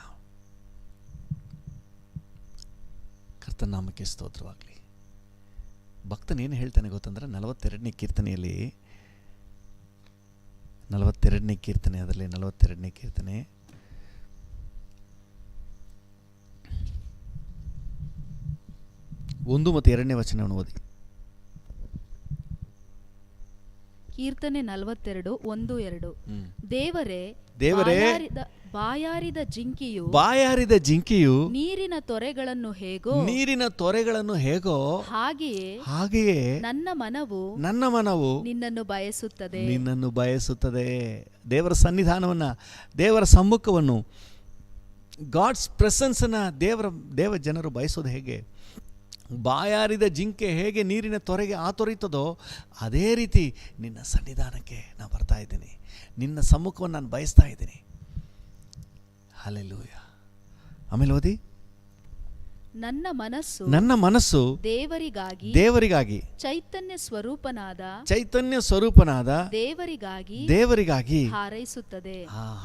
ಕರ್ತನ ನಾಮಕ್ಕೆ ಸ್ತೋತ್ರವಾಗಲಿ. ಭಕ್ತನೇನು ಹೇಳ್ತಾನೆ ಗೊತ್ತಂದ್ರೆ, 42ನೇ ಕೀರ್ತನೆಯಲ್ಲಿ, 42ನೇ ಕೀರ್ತನೆ, ಅದರಲ್ಲಿ 42ನೇ ಕೀರ್ತನೆ 1 ಮತ್ತು 2ನೇ ವಚನವನ್ನು ಓದಿ. ಕೀರ್ತನೆ 42, 1, 2. ದೇವರೇ, ಬಾಯಾರಿದ ಜಿಂಕೆಯು ನೀರಿನ ತೊರೆಗಳನ್ನು ಹೇಗೋ ಹಾಗೆಯೇ ನನ್ನ ಮನವು ನಿನ್ನನ್ನು ಬಯಸುತ್ತದೆ. ದೇವರ ಸನ್ನಿಧಾನವನ್ನ, ದೇವರ ಸಮ್ಮುಖವನ್ನು, ಗಾಡ್ಸ್ ಪ್ರೆಸೆನ್ಸ್ ಅನ್ನ ದೇವ ಜನರು ಬಯಸೋದು ಹೇಗೆ? ಬಾಯಾರಿದ ಜಿಂಕೆ ಹೇಗೆ ನೀರಿನ ತೊರೆಗೆ ಆತೊರಿತದೋ ಅದೇ ರೀತಿ ನಿನ್ನ ಸನ್ನಿಧಾನಕ್ಕೆ ನಾನು ಬರ್ತಾ ಇದ್ದೀನಿ, ನಿನ್ನ ಸಮ್ಮುಖವನ್ನು ನಾನು ಬಯಸ್ತಾ ಇದ್ದೀನಿ. ಹಲ್ಲೆಲೂಯ. ಆಮೇಲೆ ಓದಿ. ನನ್ನ ಮನಸ್ಸು ದೇವರಿಗಾಗಿ ಚೈತನ್ಯ ಸ್ವರೂಪನಾದ ದೇವರಿಗಾಗಿ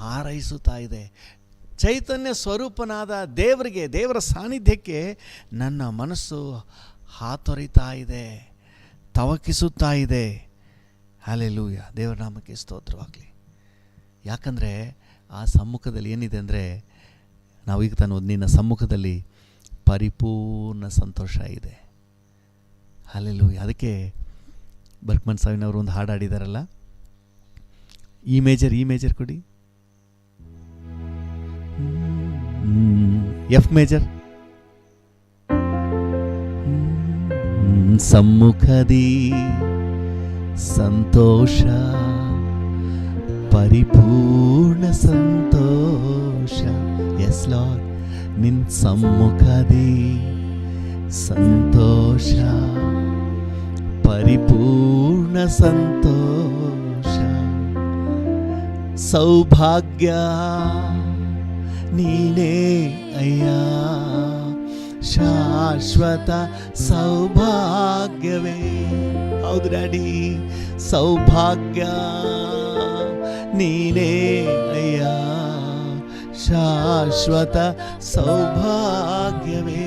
ಹಾರೈಸುತ್ತಾ ಇದೆ. ಚೈತನ್ಯ ಸ್ವರೂಪನಾದ ದೇವರಿಗೆ, ದೇವರ ಸಾನ್ನಿಧ್ಯಕ್ಕೆ ನನ್ನ ಮನಸ್ಸು ಹಾತೊರಿತಾ ಇದೆ, ತವಕಿಸುತ್ತಾ ಇದೆ. ಹಲ್ಲೆಲೂಯ. ದೇವರ ನಾಮಕ್ಕೆ ಸ್ತೋತ್ರವಾಗಲಿ. ಯಾಕಂದರೆ ಆ ಸಮ್ಮುಖದಲ್ಲಿ ಏನಿದೆ ಅಂದರೆ, ನಾವು ಈಗ ತಾನು ನಿನ್ನ ಸಮ್ಮುಖದಲ್ಲಿ ಪರಿಪೂರ್ಣ ಸಂತೋಷ ಇದೆ. ಹಲ್ಲೆಲೂಯ. ಅದಕ್ಕೆ ಬರ್ಕ್ಮನ್ ಸಾವಿನವರು ಒಂದು ಹಾಡು ಹಾಡಿದಾರಲ್ಲ, ಈ ಮೇಜರ್ ಕೊಡಿ, ಎಫ್ ಮೇಜರ್. ಸಮ್ಮುಖದಿ ಸಂತೋಷ, ಪರಿಪೂರ್ಣ ಸಂತೋಷ. ಸಮ್ಮುಖದಿ ಸಂತೋಷ, ಪರಿಪೂರ್ಣ ಸಂತೋಷ, ಸೌಭಾಗ್ಯ ನೀನೇ ಅಯ್ಯ, ಶಾಶ್ವತ ಸೌಭಾಗ್ಯವೇ. ಹೌದು ಡ್ಯಾಡಿ, ಸೌಭಾಗ್ಯ ನೀನೇ ಅಯ್ಯ, ಶಾಶ್ವತ ಸೌಭಾಗ್ಯವೇ.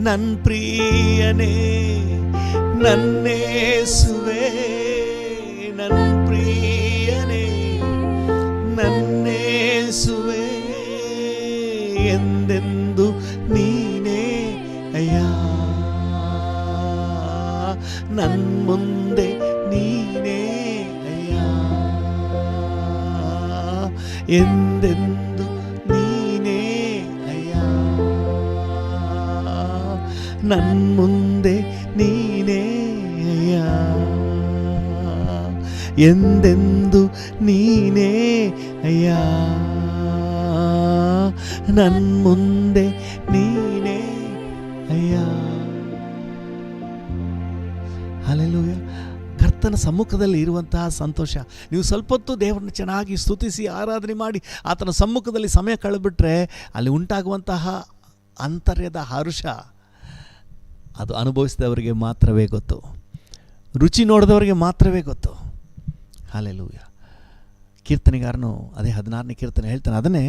ನನ್ ಪ್ರಿಯನೇ ನನ್ನೇಸುವೆ, ನನ್ ಪ್ರಿಯನೇ ನನ್ನೇಸುವೆ, ಎಂದೆಂದು ನೀನೇ ಅಯ್ಯ, ನನ್ ಮುಂದೆ ನೀನೇ ಅಯ್ಯ, ಎಂದೆಂದು ನೀನೇ ಅಯ್ಯ, ನನ್ ಮುಂದೆ ನೀನೇ ಅಯ್ಯ, ಎಂದೆಂದು ನೀನೇ ಅಯ್ಯ, ನನ್ ಮುಂದೆ ನೀನೇ ಅಯ್ಯ. ಹಲ್ಲೆಲೂಯ. ಕರ್ತನ ಸಮ್ಮುಖದಲ್ಲಿ ಇರುವಂತಹ ಸಂತೋಷ. ನೀವು ಸ್ವಲ್ಪ ಹೊತ್ತು ದೇವರನ್ನು ಚೆನ್ನಾಗಿ ಸ್ತುತಿಸಿ ಆರಾಧನೆ ಮಾಡಿ ಆತನ ಸಮ್ಮುಖದಲ್ಲಿ ಸಮಯ ಕಳೆದ್ಬಿಟ್ರೆ ಅಲ್ಲಿ ಉಂಟಾಗುವಂತಹ ಅಂತರ್ಯದ ಹರುಷ ಅದು ಅನುಭವಿಸಿದವರಿಗೆ ಮಾತ್ರವೇ ಗೊತ್ತು, ರುಚಿ ನೋಡಿದವರಿಗೆ ಮಾತ್ರವೇ ಗೊತ್ತು. ಹಲ್ಲೆಲೂಯ. ಕೀರ್ತನೆಗಾರನು ಅದೇ 16ನೇ ಕೀರ್ತನೆ ಹೇಳ್ತಾನೆ, ಅದನ್ನೇ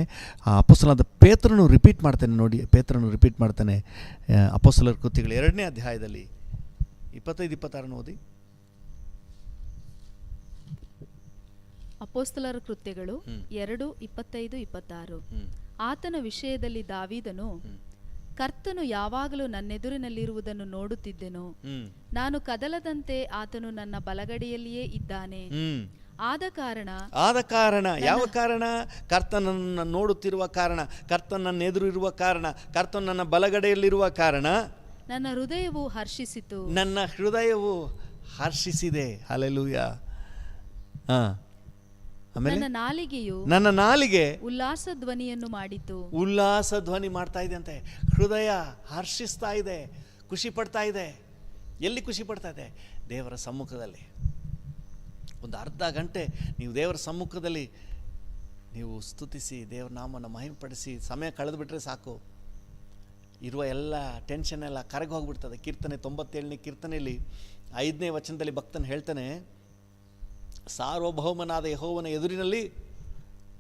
ಅಪೊಸ್ತಲನಾದ ಪೇತ್ರನು ರಿಪೀಟ್ ಮಾಡ್ತಾನೆ. ನೋಡಿ, ಪೇತ್ರನು ರಿಪೀಟ್ ಮಾಡ್ತಾನೆ ಅಪೊಸ್ತಲರ ಕೃತ್ಯಗಳು 2ನೇ ಅಧ್ಯಾಯದಲ್ಲಿ 25-26 ಓದಿ. ಅಪೊಸ್ತಲರ ಕೃತ್ಯಗಳು 2:25-26. ಆತನ ವಿಷಯದಲ್ಲಿ ದಾವೀದನು, ಕರ್ತನು ಯಾವಾಗಲೂ ನನ್ನೆದುರಿನಲ್ಲಿರುವುದನ್ನು ನೋಡುತ್ತಿದ್ದೆನು, ನಾನು ಕದಲದಂತೆ ಆತನು ನನ್ನ ಬಲಗಡೆಯಲ್ಲಿಯೇ ಇದ್ದಾನೆ. ಆದ ಕಾರಣ ಯಾವ ಕಾರಣ? ಕರ್ತನನ್ನು ನೋಡುತ್ತಿರುವ ಕಾರಣ, ಕರ್ತನನ್ನ ಎದುರು ಇರುವ ಕಾರಣ, ಕರ್ತನ ನನ್ನ ಬಲಗಡೆಯಲ್ಲಿರುವ ಕಾರಣ ನನ್ನ ಹೃದಯವು ಹರ್ಷಿಸಿತು, ನನ್ನ ಹೃದಯವು ಹರ್ಷಿಸಿದೆ. ಹಲ್ಲೆಲೂಯ. ನನ್ನ ನಾಲಿಗೆ ಉಲ್ಲಾಸ ಧ್ವನಿಯನ್ನು ಮಾಡಿತು. ಉಲ್ಲಾಸ ಧ್ವನಿ ಮಾಡ್ತಾ ಇದೆ ಅಂತೆ. ಹೃದಯ ಹರ್ಷಿಸ್ತಾ ಇದೆ, ಖುಷಿ ಪಡ್ತಾ ಇದೆ. ಎಲ್ಲಿ ಖುಷಿ ಪಡ್ತಾ ಇದೆ? ದೇವರ ಸಮ್ಮುಖದಲ್ಲಿ. ಒಂದು ಅರ್ಧ ಗಂಟೆ ನೀವು ದೇವರ ಸಮ್ಮುಖದಲ್ಲಿ ನೀವು ಸ್ತುತಿಸಿ ದೇವರ ನಾಮವನ್ನು ಮಹಿಮೆಪಡಿಸಿ ಸಮಯ ಕಳೆದುಬಿಟ್ರೆ ಸಾಕು, ಇರುವ ಎಲ್ಲ ಟೆನ್ಷನ್ ಎಲ್ಲ ಕರಗಿ ಹೋಗ್ಬಿಡ್ತದೆ. ಕೀರ್ತನೆ 97ನೇ ಕೀರ್ತನೆಯಲ್ಲಿ 5ನೇ ವಚನದಲ್ಲಿ ಭಕ್ತನು ಹೇಳ್ತಾನೆ, ಸಾರ್ವಭೌಮನಾದ ಯೆಹೋವನ ಎದುರಿನಲ್ಲಿ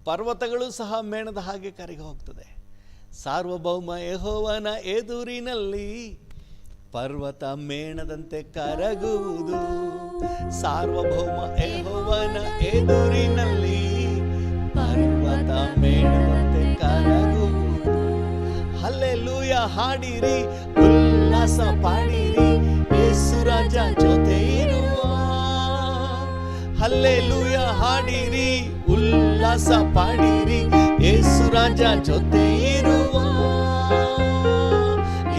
ಪರ್ವತಗಳು ಸಹ ಮೇಣದ ಹಾಗೆ ಕರಗಿ ಹೋಗ್ತದೆ. ಸಾರ್ವಭೌಮ ಯೆಹೋವನ ಎದುರಿನಲ್ಲಿ ಪರ್ವತ ಮೇಣದಂತೆ ಕರಗುವುದು. ಸಾರ್ವಭೌಮ ಯೆಹೋವನ ಎದುರಿನಲ್ಲಿ ಪರ್ವತ ಮೇಣದಂತೆ ಕರಗುವುದು. ಹಲ್ಲೆಲೂಯ ಹಾಡಿರಿ, ಉಲ್ಲಾಸ ಪಾಡಿರಿ, ಯೇಸು ರಾಜ ಜೊತೆ ಇರುವ. ಹಲ್ಲೆಲೂಯ ಹಾಡಿರಿ, ಉಲ್ಲಾಸ ಪಾಡಿರಿ, ಯೇಸು ರಾಜ ಜೊತೆ ಇರುವ.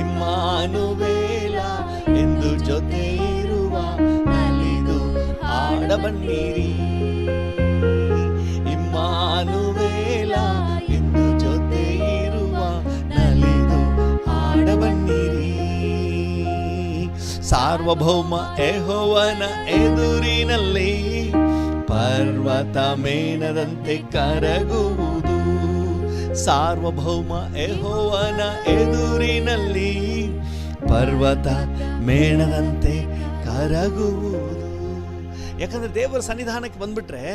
ಇಮ್ಮಾನುವೇಲ ಎಂದು ಜೊತೆ ಇರುವ, ನಲಿದು ಹಾಡಬನ್ನಿರಿ. ಇಮ್ಮಾನುವೇಲ ಎಂದು ಜೊತೆ ಇರುವ, ನಲಿದು ಹಾಡಬನ್ನಿರಿ. ಸಾರ್ವಭೌಮ ಯೆಹೋವನ ಎದುರಿನಲ್ಲಿ ಪರ್ವತ ಮೇಣದಂತೆ ಕರಗುವುದು. ಸಾರ್ವಭೌಮ ಯೆಹೋವನ ಎದುರಿನಲ್ಲಿ ಪರ್ವತ ಮೇಣದಂತೆ ಕರಗುವುದು. ಯಾಕಂದರೆ ದೇವರ ಸನ್ನಿಧಾನಕ್ಕೆ ಬಂದ್ಬಿಟ್ರೆ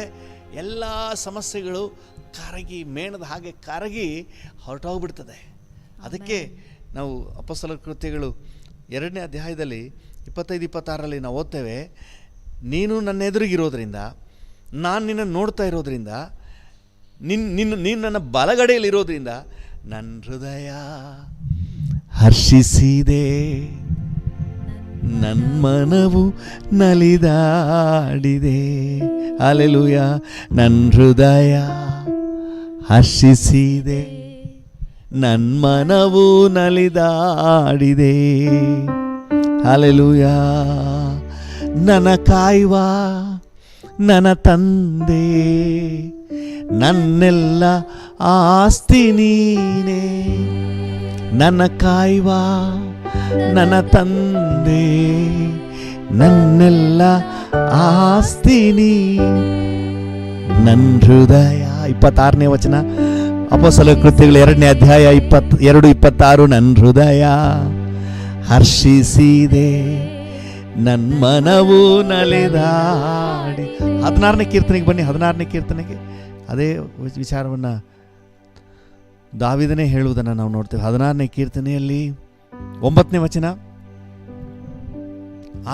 ಎಲ್ಲ ಸಮಸ್ಯೆಗಳು ಕರಗಿ ಮೇಣದ ಹಾಗೆ ಕರಗಿ ಹೊರಟೋಗ್ಬಿಡ್ತದೆ. ಅದಕ್ಕೆ ನಾವು ಅಪೊಸ್ತಲರ ಕೃತ್ಯಗಳು 2ನೇ ಅಧ್ಯಾಯದಲ್ಲಿ 25-26 ನಾವು ಓದ್ತೇವೆ, ನೀನು ನನ್ನ ಎದುರಿಗಿರೋದ್ರಿಂದ, ನಾನು ನಿನ್ನನ್ನು ನೋಡ್ತಾ ಇರೋದ್ರಿಂದ, ನೀನು ನನ್ನ ಬಲಗಡೆಯಲ್ಲಿರೋದ್ರಿಂದ ನನ್ನ ಹೃದಯ ಹರ್ಷಿಸಿದೆ, ನನ್ನ ಮನವು ನಲಿದಾಡಿದೆ. ಹಲ್ಲೆಲೂಯ. ನನ್ನ ಹೃದಯ ಹರ್ಷಿಸಿದೆ, ನನ್ನ ಮನವು ನಲಿದಾಡಿದೆ. ಹಲ್ಲೆಲೂಯ. ನನ್ನ ಕಾಯುವ ನನ್ನ ತಂದೆ, ನನ್ನೆಲ್ಲ ಆಸ್ತಿ ನೀನೇ, ನನ್ನ ಕಾಯುವ ನನ್ನ ತಂದೆ, ನನ್ನೆಲ್ಲ ಆಸ್ತಿ ನೀ, ನನ್ನ ಹೃದಯ. 26ನೇ ವಚನ, ಅಪೊಸ್ತಲರ ಕೃತ್ಯಗಳು 2ನೇ ಅಧ್ಯಾಯ 22-26. ನನ್ನ ಹೃದಯ ಹರ್ಷಿಸಿದೆ, ನನ್ನ ಮನವು ನಲಿದಾಡಿ. 16ನೇ ಕೀರ್ತನೆಗೆ ಬನ್ನಿ. 16ನೇ ಕೀರ್ತನೆಗೆ ಅದೇ ವಿಚಾರವನ್ನು ದಾವೀದನೇ ಹೇಳುವುದನ್ನು ನಾವು ನೋಡ್ತೇವೆ. 16ನೇ ಕೀರ್ತನೆಯಲ್ಲಿ 9ನೇ ವಚನ,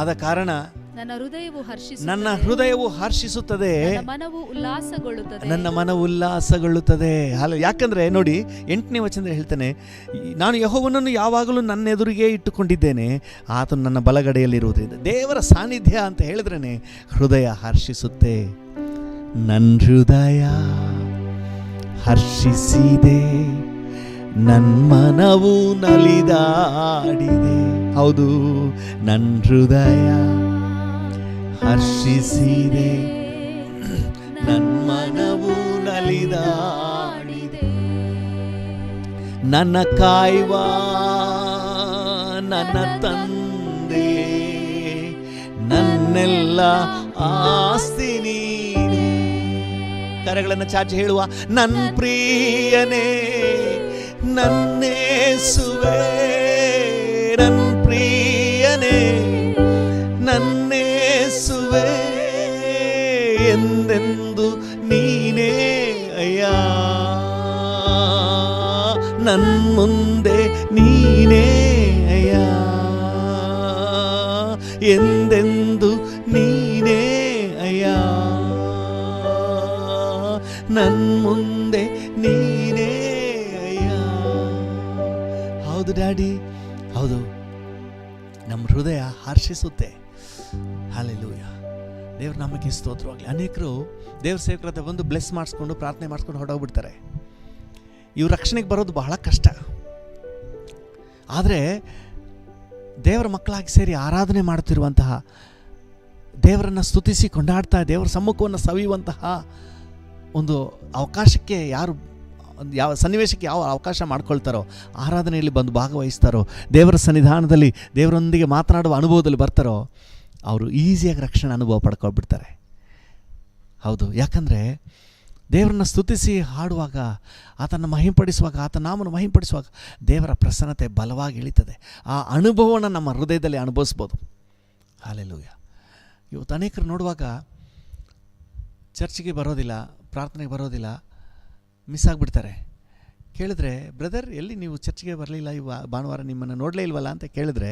ಆದ ಕಾರಣ ನನ್ನ ಹೃದಯವು ಹರ್ಷಿಸುತ್ತದೆ, ನನ್ನ ಮನವು ಉಲ್ಲಾಸಗೊಳ್ಳುತ್ತದೆ. ಯಾಕಂದ್ರೆ ನೋಡಿ 8ನೇ ವಚನದಲ್ಲಿ ಹೇಳ್ತಾನೆ, ನಾನು ಯೆಹೋವನನ್ನು ಯಾವಾಗಲೂ ನನ್ನ ಎದುರಿಗೆ ಇಟ್ಟುಕೊಂಡಿದ್ದೇನೆ, ಆತನು ನನ್ನ ಬಲಗಡೆಯಲ್ಲಿರುವುದರಿಂದ. ದೇವರ ಸಾನ್ನಿಧ್ಯ ಅಂತ ಹೇಳಿದ್ರೇನೆ ಹೃದಯ ಹರ್ಷಿಸುತ್ತೆ. ನನ್ನ ಹೃದಯ ಹರ್ಷಿಸಿದೆ, ನನ್ನ ಮನವು ನಲಿದಾಡಿದೆ. ಹೌದು, ನನ್ನ ಹೃದಯ ಹರ್ಷಿಸಿದೆ, ನನ್ನ ಮನವು ನಲಿದಾಡಿದೆ. ನನ್ನ ಕಾಯುವ ನನ್ನ ತಂದೆ, ನನ್ನೆಲ್ಲ ಆಸ್ತಿ ನೀನೇ. ಕರೆಗಳನ್ನು ಚಾಚಿ ಹೇಳುವ, ನನ್ನ ಪ್ರಿಯನೇ, ನನ್ನೇಸುವೆ, ನನ್ನ ಪ್ರಿಯನೇ, ನನ್ನೇಸುವೆ, ಎಂದೆಂದು ನೀನೇ ಅಯ್ಯ, ನನ್ನ ಮುಂದೆ ನೀನೇ ಅಯ್ಯ, ಎಂದೆಂದು ನೀನೇ ಅಯ್ಯ, ನನ್ನ ಮುಂದೆ ನೀನೇ ಅಯ್ಯ. ಹೌದು ಡ್ಯಾಡಿ, ಹೌದು, ನಮ್ಮ ಹೃದಯ ಹರ್ಷಿಸುತ್ತೆ. ಹಲ್ಲೆಲೂಯಾ, ದೇವ್ರ ನಾಮಕ್ಕೆ ಸ್ತೋತ್ರವಾಗಲಿ. ಅನೇಕರು ದೇವ್ರ ಸೇವಕರ ಹತ್ರ ಬಂದು ಬ್ಲೆಸ್ ಮಾಡಿಸ್ಕೊಂಡು ಪ್ರಾರ್ಥನೆ ಮಾಡಿಸ್ಕೊಂಡು ಹೊರಟೋಗ್ಬಿಡ್ತಾರೆ. ಇವ್ರ ರಕ್ಷಣೆಗೆ ಬರೋದು ಬಹಳ ಕಷ್ಟ. ಆದರೆ ದೇವರ ಮಕ್ಕಳಾಗಿ ಸೇರಿ ಆರಾಧನೆ ಮಾಡುತ್ತಿರುವಂತಹ, ದೇವರನ್ನು ಸ್ತುತಿಸಿ ಕೊಂಡಾಡ್ತಾ ದೇವರ ಸಮ್ಮುಖವನ್ನು ಸವಿಯುವಂತಹ ಒಂದು ಅವಕಾಶಕ್ಕೆ ಯಾವ ಸನ್ನಿವೇಶಕ್ಕೆ ಯಾವ ಅವಕಾಶ ಮಾಡ್ಕೊಳ್ತಾರೋ, ಆರಾಧನೆಯಲ್ಲಿ ಬಂದು ಭಾಗವಹಿಸ್ತಾರೋ, ದೇವರ ಸನ್ನಿಧಾನದಲ್ಲಿ ದೇವರೊಂದಿಗೆ ಮಾತನಾಡುವ ಅನುಭವದಲ್ಲಿ ಬರ್ತಾರೋ, ಅವರು ಈಸಿಯಾಗಿ ರಕ್ಷಣೆ ಅನುಭವ ಪಡ್ಕೊಳ್ಬಿಡ್ತಾರೆ. ಹೌದು, ಯಾಕಂದರೆ ದೇವರನ್ನು ಸ್ತುತಿಸಿ ಹಾಡುವಾಗ, ಆತನ ಮಹಿಂಪಡಿಸುವಾಗ, ಆತನ ನಾಮನ ಮಹಿಂಪಡಿಸುವಾಗ ದೇವರ ಪ್ರಸನ್ನತೆ ಬಲವಾಗಿ ಇಳಿತದೆ. ಆ ಅನುಭವವನ್ನು ನಮ್ಮ ಹೃದಯದಲ್ಲಿ ಅನುಭವಿಸ್ಬೋದು. ಹಲ್ಲೆಲೂಯಾ. ಇವತ್ತು ಅನೇಕರು ನೋಡುವಾಗ ಚರ್ಚಿಗೆ ಬರೋದಿಲ್ಲ, ಪ್ರಾರ್ಥನೆಗೆ ಬರೋದಿಲ್ಲ, ಮಿಸ್ ಆಗಿಬಿಡ್ತಾರೆ. ಕೇಳಿದ್ರೆ, ಬ್ರದರ್ ಎಲ್ಲಿ ನೀವು ಚರ್ಚಿಗೆ ಬರಲಿಲ್ಲ, ಈ ಭಾನುವಾರ ನಿಮ್ಮನ್ನು ನೋಡಲೇ ಇಲ್ವಲ್ಲ ಅಂತ ಕೇಳಿದ್ರೆ,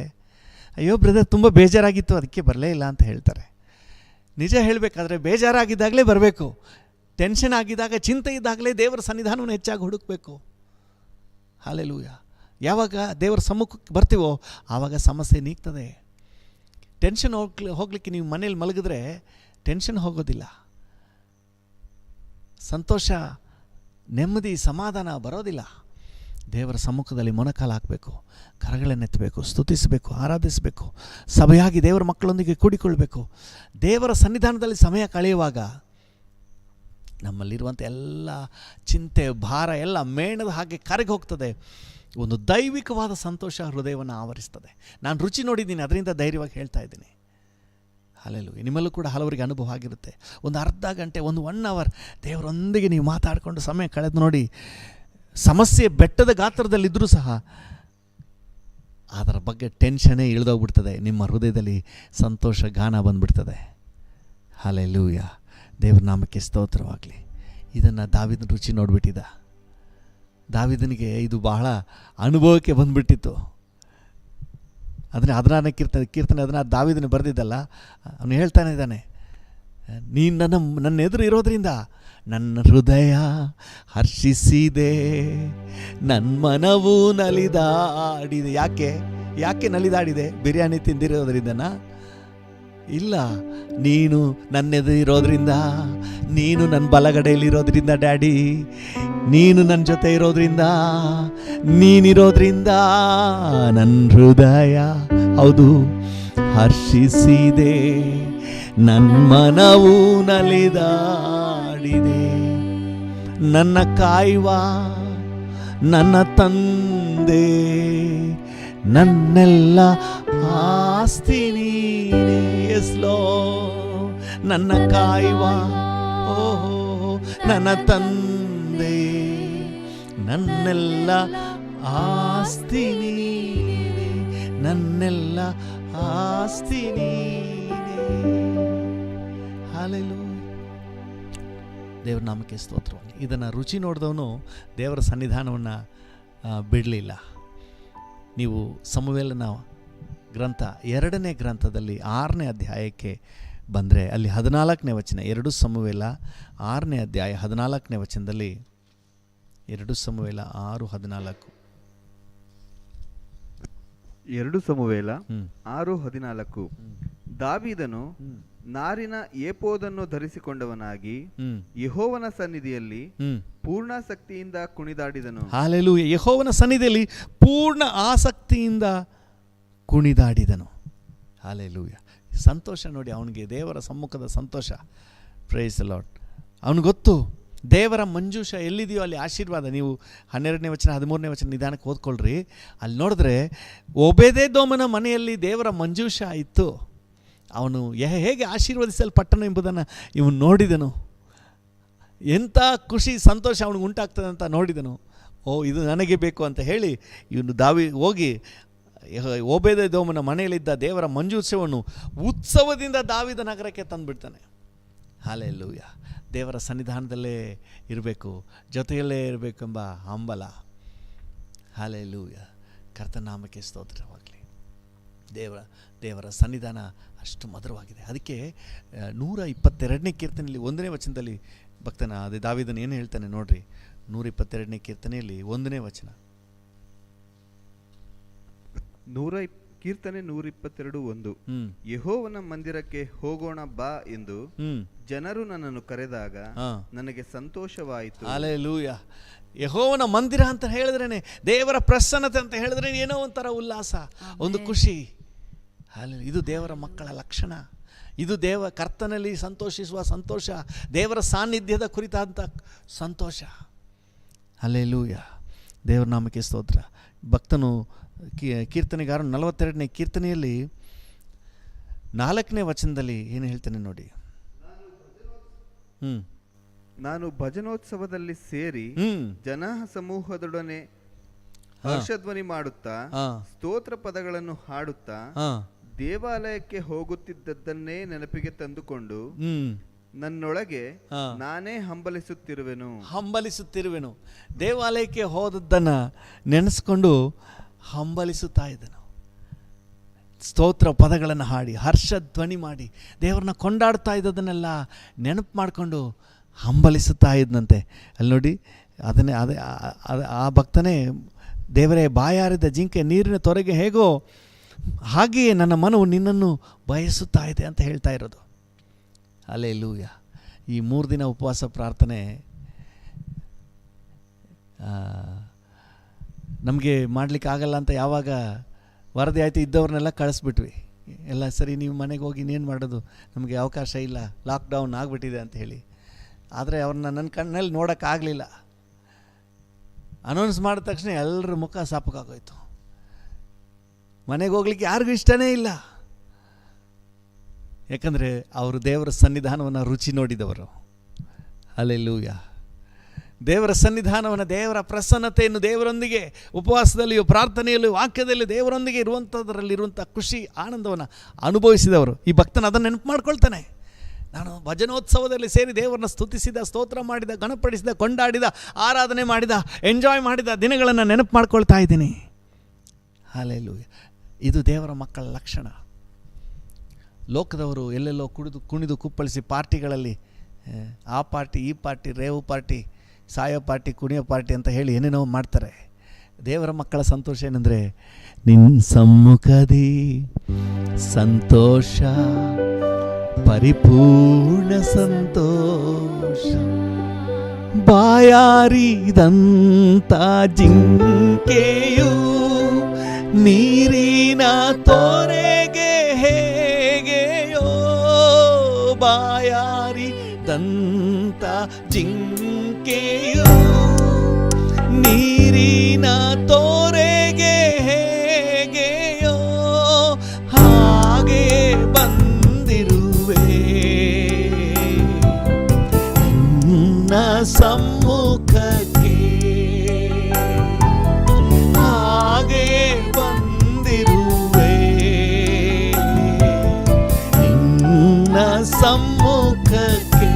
ಅಯ್ಯೋ ಬ್ರದರ್ ತುಂಬ ಬೇಜಾರಾಗಿತ್ತು ಅದಕ್ಕೆ ಬರಲೇ ಇಲ್ಲ ಅಂತ ಹೇಳ್ತಾರೆ. ನಿಜ ಹೇಳಬೇಕಾದ್ರೆ ಬೇಜಾರಾಗಿದ್ದಾಗಲೇ ಬರಬೇಕು. ಟೆನ್ಷನ್ ಆಗಿದ್ದಾಗ, ಚಿಂತೆ ಇದ್ದಾಗಲೇ ದೇವರ ಸನ್ನಿಧಾನವನ್ನು ಹೆಚ್ಚಾಗಿ ಹುಡುಕಬೇಕು. ಹಲ್ಲೆಲೂಯಾ. ಯಾವಾಗ ದೇವರ ಸಮ್ಮುಖಕ್ಕೆ ಬರ್ತೀವೋ ಆವಾಗ ಸಮಸ್ಯೆ ನೀಗ್ತದೆ. ಟೆನ್ಷನ್ ಹೋಗ್ಲಿಕ್ಕೆ ನೀವು ಮನೇಲಿ ಮಲಗಿದ್ರೆ ಟೆನ್ಷನ್ ಹೋಗೋದಿಲ್ಲ. ಸಂತೋಷ, ನೆಮ್ಮದಿ, ಸಮಾಧಾನ ಬರೋದಿಲ್ಲ. ದೇವರ ಸಮ್ಮುಖದಲ್ಲಿ ಮೊಣಕಾಲು ಹಾಕಬೇಕು, ಕರಗಳನ್ನೆತ್ತಬೇಕು, ಸ್ತುತಿಸಬೇಕು, ಆರಾಧಿಸಬೇಕು, ಸಭೆಯಾಗಿ ದೇವರ ಮಕ್ಕಳೊಂದಿಗೆ ಕೂಡಿಕೊಳ್ಬೇಕು. ದೇವರ ಸನ್ನಿಧಾನದಲ್ಲಿ ಸಮಯ ಕಳೆಯುವಾಗ ನಮ್ಮಲ್ಲಿರುವಂಥ ಎಲ್ಲ ಚಿಂತೆ, ಭಾರ ಎಲ್ಲ ಮೇಣದ ಹಾಗೆ ಕರಗಿ ಹೋಗ್ತದೆ. ಒಂದು ದೈವಿಕವಾದ ಸಂತೋಷ ಹೃದಯವನ್ನು ಆವರಿಸ್ತದೆ. ನಾನು ರುಚಿ ನೋಡಿದ್ದೀನಿ, ಅದರಿಂದ ಧೈರ್ಯವಾಗಿ ಹೇಳ್ತಾ ಇದ್ದೀನಿ. ಹಲ್ಲೆಲೂಯಾ. ನಿಮ್ಮಲ್ಲೂ ಕೂಡ ಹಲವರಿಗೆ ಅನುಭವ ಆಗಿರುತ್ತೆ. ಒಂದು ಅರ್ಧ ಗಂಟೆ, 1 ಅವರ್ ದೇವರೊಂದಿಗೆ ನೀವು ಮಾತಾಡಿಕೊಂಡು ಸಮಯ ಕಳೆದು ನೋಡಿ. ಸಮಸ್ಯೆ ಬೆಟ್ಟದ ಗಾತ್ರದಲ್ಲಿದ್ದರೂ ಸಹ ಅದರ ಬಗ್ಗೆ ಟೆನ್ಷನ್ನೇ ಇಳಿದೋಗ್ಬಿಡ್ತದೆ. ನಿಮ್ಮ ಹೃದಯದಲ್ಲಿ ಸಂತೋಷ ಗಾನ ಬಂದುಬಿಡ್ತದೆ. ಹಲ್ಲೆಲೂಯಾ. ದೇವರ ನಾಮಕ್ಕೆ ಸ್ತೋತ್ರವಾಗಲಿ. ಇದನ್ನು ದಾವೀದನ ರುಚಿ ನೋಡಿಬಿಟ್ಟಿದ್ದ. ದಾವೀದನಿಗೆ ಇದು ಬಹಳ ಅನುಭವಕ್ಕೆ ಬಂದುಬಿಟ್ಟಿತ್ತು. ಅದನ್ನೇ 16ನೇ ಕೀರ್ತನೆ ಅದನ್ನು ದಾವೀದನ ಬರೆದಿದ್ದಲ್ಲ, ಅವನು ಹೇಳ್ತಾನೆ ಇದ್ದಾನೆ, ನೀನು ನನ್ನ ಎದುರು ಇರೋದ್ರಿಂದ ನನ್ನ ಹೃದಯ ಹರ್ಷಿಸಿದೆ, ನನ್ನ ಮನವು ನಲಿದಾಡಿದೆ. ಯಾಕೆ ನಲಿದಾಡಿದೆ? ಬಿರಿಯಾನಿ ತಿಂದಿರೋದ್ರಿಂದನಾ? ಇಲ್ಲ, ನೀನು ನನ್ನೆದುರಿರೋದ್ರಿಂದ, ನೀನು ನನ್ನ ಬಲಗಡೆಯಲ್ಲಿರೋದ್ರಿಂದ ಡ್ಯಾಡಿ, ನೀನು ನನ್ನ ಜೊತೆ ಇರೋದ್ರಿಂದ, ನೀನಿರೋದ್ರಿಂದ ನನ್ನ ಹೃದಯ ಹೌದು ಹರ್ಷಿಸಿದೆ, ನನ್ನ ಮನವು ನಲಿದಾಡಿದೆ. ನನ್ನ ಕಾಯುವ ನನ್ನ ತಂದೆ, ನನ್ನೆಲ್ಲ ಆಸ್ತಿ ನೀನೇ. ಎಸ್ ಲಾರ್ಡ್, ನನ್ನ ಕಾಯುವ ಓಹೋ ನನ್ನ ತಂದೆ, ನನ್ನೆಲ್ಲ ಆಸ್ತಿ ನೀನೇ, ನನ್ನೆಲ್ಲ ಆಸ್ತಿ ನೀನೇ. ಹಲ್ಲೆಲೂಯಾ. ದೇವರ ನಾಮಕ್ಕೆ ಸ್ತೋತ್ರವಾಗಿ. ಇದನ್ನು ರುಚಿ ನೋಡಿದವನು ದೇವರ ಸನ್ನಿಧಾನವನ್ನು ಬಿಡಲಿಲ್ಲ. ನೀವು ಸಮುವೇಲನ ಗ್ರಂಥ 2ನೇ ಗ್ರಂಥದಲ್ಲಿ 6ನೇ ಅಧ್ಯಾಯಕ್ಕೆ ಬಂದರೆ ಅಲ್ಲಿ 14ನೇ ವಚನ, 2 ಸಮುವೇಲ 6ನೇ ಅಧ್ಯಾಯ 14ನೇ ವಚನದಲ್ಲಿ, 2 ಸಮುವೇಲ 6:14. 2 ಸಮುವೇಲ 6:14. ದಾವೀದನು ನಾರಿನ ಏಪೋದನ್ನು ಧರಿಸಿಕೊಂಡವನಾಗಿ ಯೆಹೋವನ ಸನ್ನಿಧಿಯಲ್ಲಿ ಪೂರ್ಣಾಸಕ್ತಿಯಿಂದ ಕುಣಿದಾಡಿದನು. ಹಲ್ಲೆಲೂಯಾ. ಯೆಹೋವನ ಸನ್ನಿಧಿಯಲ್ಲಿ ಪೂರ್ಣ ಆಸಕ್ತಿಯಿಂದ ಕುಣಿದಾಡಿದನು. ಹಲ್ಲೆಲೂಯಾ. ಸಂತೋಷ ನೋಡಿ ಅವನಿಗೆ, ದೇವರ ಸಮ್ಮುಖದ ಸಂತೋಷ. Praise the lord. ಅವನಿಗೆ ಗೊತ್ತು ದೇವರ ಮಂಜೂಷ ಎಲ್ಲಿದೆಯೋ ಅಲ್ಲಿ ಆಶೀರ್ವಾದ. ನೀವು 12ನೇ ವಚನ 13ನೇ ವಚನ ನಿಧಾನಕ್ಕೆ ಓದ್ಕೊಳ್ರಿ. ಅಲ್ಲಿ ನೋಡಿದ್ರೆ ಓಬೇದೆದೋಮನ ಮನೆಯಲ್ಲಿ ದೇವರ ಮಂಜೂಷ ಇತ್ತು. ಅವನು ಹೇಗೆ ಆಶೀರ್ವದಿಸಲ್ಪಟ್ಟನು ಎಂಬುದನ್ನು ಇವನು ನೋಡಿದನು. ಎಂಥ ಖುಷಿ ಸಂತೋಷ ಅವನಿಗೆ ಉಂಟಾಗ್ತದೆ ಅಂತ ನೋಡಿದನು. ಓ, ಇದು ನನಗೆ ಬೇಕು ಅಂತ ಹೇಳಿ ಇವನು ಹೋಗಿ ಓಬೇದೆದೋಮನ ಮನೆಯಲ್ಲಿದ್ದ ದೇವರ ಮಂಜೂಷವನ್ನು ಉತ್ಸವದಿಂದ ದಾವೀದ ನಗರಕ್ಕೆ ತಂದುಬಿಡ್ತಾನೆ. ಹಲ್ಲೆಲೂಯಾ. ದೇವರ ಸನ್ನಿಧಾನದಲ್ಲೇ ಇರಬೇಕು, ಜೊತೆಯಲ್ಲೇ ಇರಬೇಕೆಂಬ ಹಂಬಲ. ಹಲ್ಲೆಲೂಯಾ. ಕರ್ತನ ನಾಮಕ್ಕೆ ಸ್ತೋತ್ರವಾಗಲಿ. ದೇವರ ಸನ್ನಿಧಾನ ಅಷ್ಟು ಮಧುರವಾಗಿದೆ. ಅದಕ್ಕೆ 122ನೇ ಕೀರ್ತನೆಯಲ್ಲಿ 1ನೇ ವಚನದಲ್ಲಿ ಭಕ್ತನ ಅದೇ ದಾವೀದನು ಏನು ಹೇಳ್ತಾನೆ ನೋಡ್ರಿ. 122ನೇ ಕೀರ್ತನೆಯಲ್ಲಿ 1ನೇ ವಚನ. ಕೀರ್ತನೆ 122:1. ಯೆಹೋವನ ಮಂದಿರಕ್ಕೆ ಹೋಗೋಣ ಬಾ ಎಂದು ಜನರು ನನ್ನನ್ನು ಕರೆದಾಗ ನನಗೆ ಸಂತೋಷವಾಯಿತು. ಹಲ್ಲೆಲೂಯಾ. ಯೆಹೋವನ ಮಂದಿರ ಅಂತ ಹೇಳಿದ್ರೇನೆ, ದೇವರ ಪ್ರಸನ್ನತೆ ಅಂತ ಹೇಳಿದ್ರೆ ಏನೋ ಒಂಥರ ಉಲ್ಲಾಸ, ಒಂದು ಖುಷಿ. ಇದು ದೇವರ ಮಕ್ಕಳ ಲಕ್ಷಣ. ಇದು ಕರ್ತನಲ್ಲಿ ಸಂತೋಷಿಸುವ ಸಂತೋಷ, ದೇವರ ಸಾನ್ನಿಧ್ಯದ ಕುರಿತಾದಂಥ ಸಂತೋಷ. ಹಲ್ಲೆಲೂಯಾ. ದೇವರ ನಾಮಕ್ಕೆ ಸ್ತೋತ್ರ. ಭಕ್ತನು ಕೀರ್ತನೆಗಾರ 42ನೇ ಕೀರ್ತನೆಯಲ್ಲಿ 4ನೇ ವಚನದಲ್ಲಿ ಏನು ಹೇಳ್ತಾನೆ ನೋಡಿ. ನಾನು ಭಜನೋತ್ಸವದಲ್ಲಿ ಸೇರಿ ಜನ ಸಮೂಹದೊಡನೆ ಹರ್ಷಧ್ವನಿ ಮಾಡುತ್ತಾ ಸ್ತೋತ್ರ ಪದಗಳನ್ನು ಹಾಡುತ್ತಾ ದೇವಾಲಯಕ್ಕೆ ಹೋಗುತ್ತಿದ್ದದ್ದನ್ನೇ ನೆನಪಿಗೆ ತಂದುಕೊಂಡು ನನ್ನೊಳಗೆ ನಾನೇ ಹಂಬಲಿಸುತ್ತಿರುವೆನು. ದೇವಾಲಯಕ್ಕೆ ಹೋದದ್ದನ್ನು ನೆನೆಸ್ಕೊಂಡು ಹಂಬಲಿಸುತ್ತಾ ಇದ್ದನು. ಸ್ತೋತ್ರ ಪದಗಳನ್ನು ಹಾಡಿ ಹರ್ಷಧ್ವನಿ ಮಾಡಿ ದೇವರನ್ನ ಕೊಂಡಾಡ್ತಾ ಇದ್ದದನ್ನೆಲ್ಲ ನೆನಪು ಮಾಡಿಕೊಂಡು ಹಂಬಲಿಸುತ್ತಾ ಇದ್ದಂತೆ. ಅಲ್ಲಿ ನೋಡಿ, ಅದನ್ನೇ ಆ ಭಕ್ತನೇ ದೇವರೇ, ಬಾಯಾರಿದ ಜಿಂಕೆ ನೀರಿನ ತೊರೆಗೆ ಹೇಗೋ ಹಾಗೆಯೇ ನನ್ನ ಮನವು ನಿನ್ನನ್ನು ಬಯಸುತ್ತಾ ಇದೆ ಅಂತ ಹೇಳ್ತಾ ಇರೋದು. ಹಲ್ಲೆಲೂಯಾ. ಈ 3 ದಿನ ಉಪವಾಸ ಪ್ರಾರ್ಥನೆ ನಮಗೆ ಮಾಡಲಿಕ್ಕೆ ಆಗಲ್ಲ ಅಂತ ಯಾವಾಗ ವರದಿ ಆಯಿತು, ಇದ್ದವ್ರನ್ನೆಲ್ಲ ಕಳಿಸ್ಬಿಟ್ವಿ. ಎಲ್ಲ ಸರಿ, ನೀವು ಮನೆಗೆ ಹೋಗಿ ಇನ್ನೇನು ಮಾಡೋದು, ನಮಗೆ ಅವಕಾಶ ಇಲ್ಲ, ಲಾಕ್ಡೌನ್ ಆಗಿಬಿಟ್ಟಿದೆ ಅಂತ ಹೇಳಿ. ಆದರೆ ಅವ್ರನ್ನ ನನ್ನ ಕಣ್ಣಲ್ಲಿ ನೋಡೋಕ್ಕಾಗಲಿಲ್ಲ. ಅನೌನ್ಸ್ ಮಾಡಿದ ತಕ್ಷಣ ಎಲ್ಲರ ಮುಖ ಸಾಪಕ್ಕಾಗೋಯ್ತು. ಮನೆಗೆ ಹೋಗ್ಲಿಕ್ಕೆ ಯಾರಿಗೂ ಇಷ್ಟನೇ ಇಲ್ಲ. ಯಾಕಂದರೆ ಅವರು ದೇವರ ಸನ್ನಿಧಾನವನ್ನು ರುಚಿ ನೋಡಿದವರು. ಹಲ್ಲೆಲೂಯಾ. ದೇವರ ಸನ್ನಿಧಾನವನ್ನು, ದೇವರ ಪ್ರಸನ್ನತೆಯನ್ನು, ದೇವರೊಂದಿಗೆ ಉಪವಾಸದಲ್ಲಿಯೂ ಪ್ರಾರ್ಥನೆಯಲ್ಲಿಯೂ ವಾಕ್ಯದಲ್ಲಿ ದೇವರೊಂದಿಗೆ ಇರುವಂಥದ್ರಲ್ಲಿರುವಂಥ ಖುಷಿ ಆನಂದವನ್ನು ಅನುಭವಿಸಿದವರು. ಈ ಭಕ್ತನ ಅದನ್ನು ನೆನಪು ಮಾಡ್ಕೊಳ್ತಾನೆ. ನಾನು ಭಜನೋತ್ಸವದಲ್ಲಿ ಸೇರಿ ದೇವರನ್ನ ಸ್ತುತಿಸಿದ, ಸ್ತೋತ್ರ ಮಾಡಿದ, ಗಣಪಡಿಸಿದ, ಕೊಂಡಾಡಿದ, ಆರಾಧನೆ ಮಾಡಿದ, ಎಂಜಾಯ್ ಮಾಡಿದ ದಿನಗಳನ್ನು ನೆನಪು ಮಾಡ್ಕೊಳ್ತಾ ಇದ್ದೀನಿ. ಹಲ್ಲೆಲೂಯಾ. ಇದು ದೇವರ ಮಕ್ಕಳ ಲಕ್ಷಣ. ಲೋಕದವರು ಎಲ್ಲೆಲ್ಲೋ ಕುಣಿದು ಕುಪ್ಪಳಿಸಿ ಪಾರ್ಟಿಗಳಲ್ಲಿ ಆ ಪಾರ್ಟಿ, ಈ ಪಾರ್ಟಿ, ರೇವು ಪಾರ್ಟಿ, ಸಾಯೋ ಪಾರ್ಟಿ, ಕುಣಿಯೋ ಪಾರ್ಟಿ ಅಂತ ಹೇಳಿ ಏನೇನೋ ಮಾಡ್ತಾರೆ. ದೇವರ ಮಕ್ಕಳ ಸಂತೋಷ ಏನಂದರೆ, ನಿನ್ನ ಸಮ್ಮುಖದಿ ಸಂತೋಷ, ಪರಿಪೂರ್ಣ ಸಂತೋಷ. ಬಾಯಾರಿದಂಥ ಜಿಂಕೆಯು ನೀರಿನ ತೊರೆಗೆ ಹೇಗೆಯೋ, ಬಾಯಾರಿದಂಥ ಜಿಂಕೆಯು ಸಮ್ಮುಖಕ್ಕೆ ಹಾಗೆ ಬಂದಿರುವೆ, ನಿನ್ನ ಸಮ್ಮುಖಕ್ಕೆ.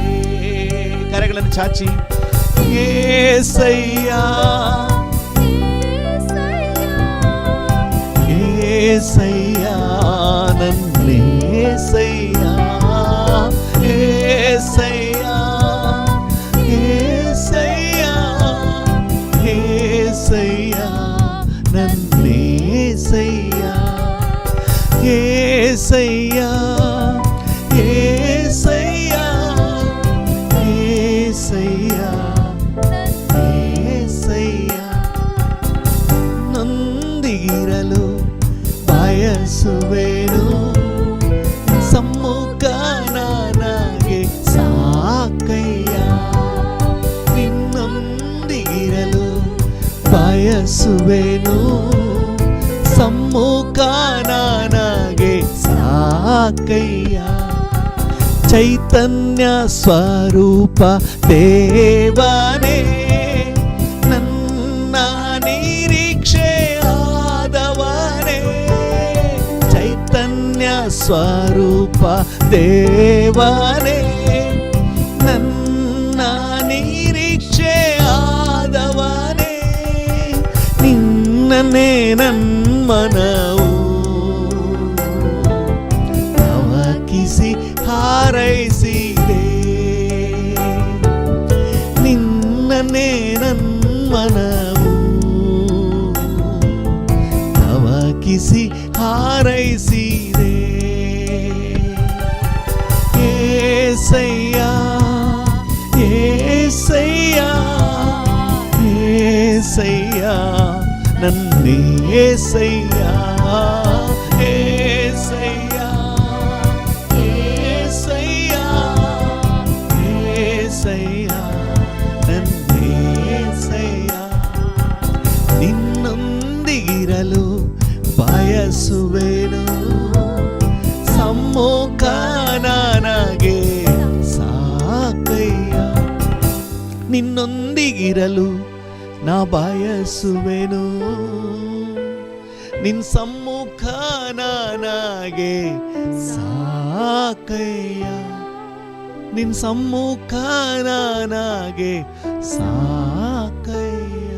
ಕರೆಗಳನ್ನು ಚಾಚಿ ಏಸಯ್ಯ ಏಸಯ್ಯ ನನ್ನೇಸಯ್ಯ ಏಸಯ್ಯ ಏಸಯ್ಯ ಏಸಯ್ಯ ನನ್ನೇಸಯ್ಯ ಏಸಯ್ಯ ಏಸಯ್ಯ ಏಸಯ್ಯ ಏಸಯ್ಯ ನೊಂದಿಗಿರಲು ಬಯಸುವೆನು, ಸಮ್ಮುಖ ನನಗೆ ಸಾಕಯ್ಯ. ನಿನ್ನೊಂದಿಗಿರಲು ಬಯಸುವೆನು, ಸಮ್ಮುಖ ನನಗೆ ಸಾಕಯ್ಯ. ಚೈತನ್ಯ ಸ್ವರೂಪ ದೇವನೇ ನನ್ನ ನಿರೀಕ್ಷೆ ಆದವನೇ, ಚೈತನ್ಯ ಸ್ವರೂಪ ದೇವನೇ ನನ್ನ ನಿರೀಕ್ಷೆ ಆದವನೇ, ನಿನ್ನನ್ನೇ ನನ್ಮನವು ತವಕಿಸಿ ಹಾರೈಸಿದೆ, ನಿನ್ನನ್ನೇ ನನ್ಮನವು ತವಕಿಸಿ ಹಾರೈಸಿದೆ. ಏಸಯ್ಯ ಏಸಯ್ಯ ಏಸಯ್ಯ ನನ್ನೇಸಯ್ಯ ಏಸಯ್ಯ ಏಸಯ್ಯ ಏಸಯ್ಯ ನನ್ನೇಸಯ್ಯ. ನಿನ್ನೊಂದಿಗಿರಲು ಬಯಸುವೆನು, ಸಮ್ಮುಖ ನನಗೆ ಸಾಕಯ್ಯ. ನಿನ್ನೊಂದಿಗಿರಲು ನಾ ಬಯಸುವೆನು, ನಿನ್ ಸಮ್ಮುಖ ನನಗೆ ಸಾಕಯ್ಯ, ನಿನ್ ಸಮ್ಮುಖ ನನಗೆ ಸಾಕಯ್ಯ.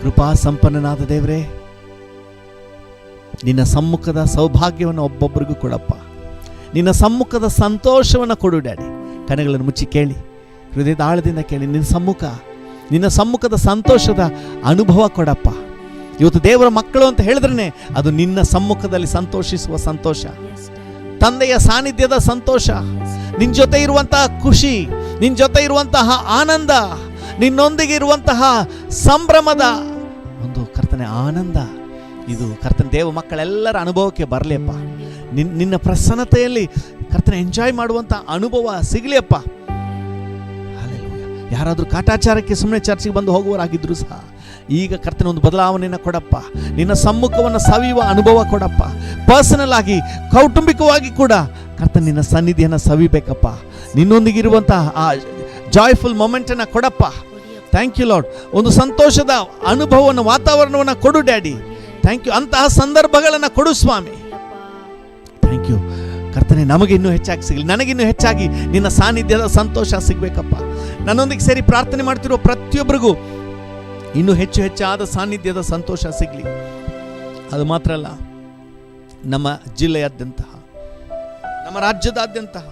ಕೃಪಾ ಸಂಪನ್ನನಾದ ದೇವರೇ, ನಿನ್ನ ಸಮ್ಮುಖದ ಸೌಭಾಗ್ಯವನ್ನು ಒಬ್ಬೊಬ್ಬರಿಗೂ ಕೊಡಪ್ಪ, ನಿನ್ನ ಸಮ್ಮುಖದ ಸಂತೋಷವನ್ನು ಕೊಡು ಡ್ಯಾಡಿ. ಕಣ್ಣುಗಳನ್ನು ಮುಚ್ಚಿ ಕೇಳಿ, ಹೃದಯದ ಆಳದಿಂದ ಕೇಳಿ, ನಿನ್ನ ಸಮ್ಮುಖದ ಸಂತೋಷದ ಅನುಭವ ಕೊಡಪ್ಪ. ಇವತ್ತು ದೇವರ ಮಕ್ಕಳು ಅಂತ ಹೇಳಿದ್ರೆ ಅದು ನಿನ್ನ ಸಮ್ಮುಖದಲ್ಲಿ ಸಂತೋಷಿಸುವ ಸಂತೋಷ, ತಂದೆಯ ಸಾನ್ನಿಧ್ಯದ ಸಂತೋಷ, ನಿನ್ನ ಜೊತೆ ಇರುವಂತಹ ಖುಷಿ, ನಿನ್ನ ಜೊತೆ ಇರುವಂತಹ ಆನಂದ, ನಿನ್ನೊಂದಿಗೆ ಇರುವಂತಹ ಸಂಭ್ರಮದ ಒಂದು ಕರ್ತನೆ ಆನಂದ, ಇದು ಕರ್ತನ ದೇವ ಮಕ್ಕಳೆಲ್ಲರ ಅನುಭವಕ್ಕೆ ಬರಲಿಯಪ್ಪ. ನಿನ್ನ ಪ್ರಸನ್ನತೆಯಲ್ಲಿ ಕರ್ತನೆ ಎಂಜಾಯ್ ಮಾಡುವಂಥ ಅನುಭವ ಸಿಗಲಿಯಪ್ಪ. ಯಾರಾದರೂ ಕಾಟಾಚಾರಕ್ಕೆ ಸುಮ್ಮನೆ ಚರ್ಚಿಗೆ ಬಂದು ಹೋಗುವವರಾಗಿದ್ರು ಸಹ ಈಗ ಕರ್ತನ ಒಂದು ಬದಲಾವಣೆಯನ್ನು ಕೊಡಪ್ಪ, ನಿನ್ನ ಸಮ್ಮುಖವನ್ನು ಸವಿಯುವ ಅನುಭವ ಕೊಡಪ್ಪ. ಪರ್ಸನಲ್ ಆಗಿ ಕೌಟುಂಬಿಕವಾಗಿ ಕೂಡ ಕರ್ತನ ನಿನ್ನ ಸನ್ನಿಧಿಯನ್ನು ಸವಿಬೇಕಪ್ಪ. ನಿನ್ನೊಂದಿಗಿರುವಂತಹ ಆ ಜಾಯ್ಫುಲ್ ಮೊಮೆಂಟನ್ನು ಕೊಡಪ್ಪ. Thank you lord. ಒಂದು ಸಂತೋಷದ ಅನುಭವವನ್ನು, ವಾತಾವರಣವನ್ನು ಕೊಡು ಡ್ಯಾಡಿ. Thank you. ಅಂತಹ ಸಂದರ್ಭಗಳನ್ನು ಕೊಡು ಸ್ವಾಮಿ. ಥ್ಯಾಂಕ್ ಯು ಕರ್ತನೆ. ನಮಗೆ ಇನ್ನೂ ಹೆಚ್ಚಾಗಿ ಸಿಗಲಿ, ನನಗಿನ್ನೂ ಹೆಚ್ಚಾಗಿ ನಿನ್ನ ಸಾನ್ನಿಧ್ಯದ ಸಂತೋಷ ಸಿಗಬೇಕಪ್ಪ. ನನ್ನೊಂದಿಗೆ ಸೇರಿ ಪ್ರಾರ್ಥನೆ ಮಾಡ್ತಿರೋ ಪ್ರತಿಯೊಬ್ಬರಿಗೂ ಇನ್ನೂ ಹೆಚ್ಚು ಹೆಚ್ಚಾದ ಸಾನ್ನಿಧ್ಯದ ಸಂತೋಷ ಸಿಗಲಿ. ಅದು ಮಾತ್ರ ಅಲ್ಲ, ನಮ್ಮ ಜಿಲ್ಲೆಯಾದ್ಯಂತಹ, ನಮ್ಮ ರಾಜ್ಯದಾದ್ಯಂತಹ,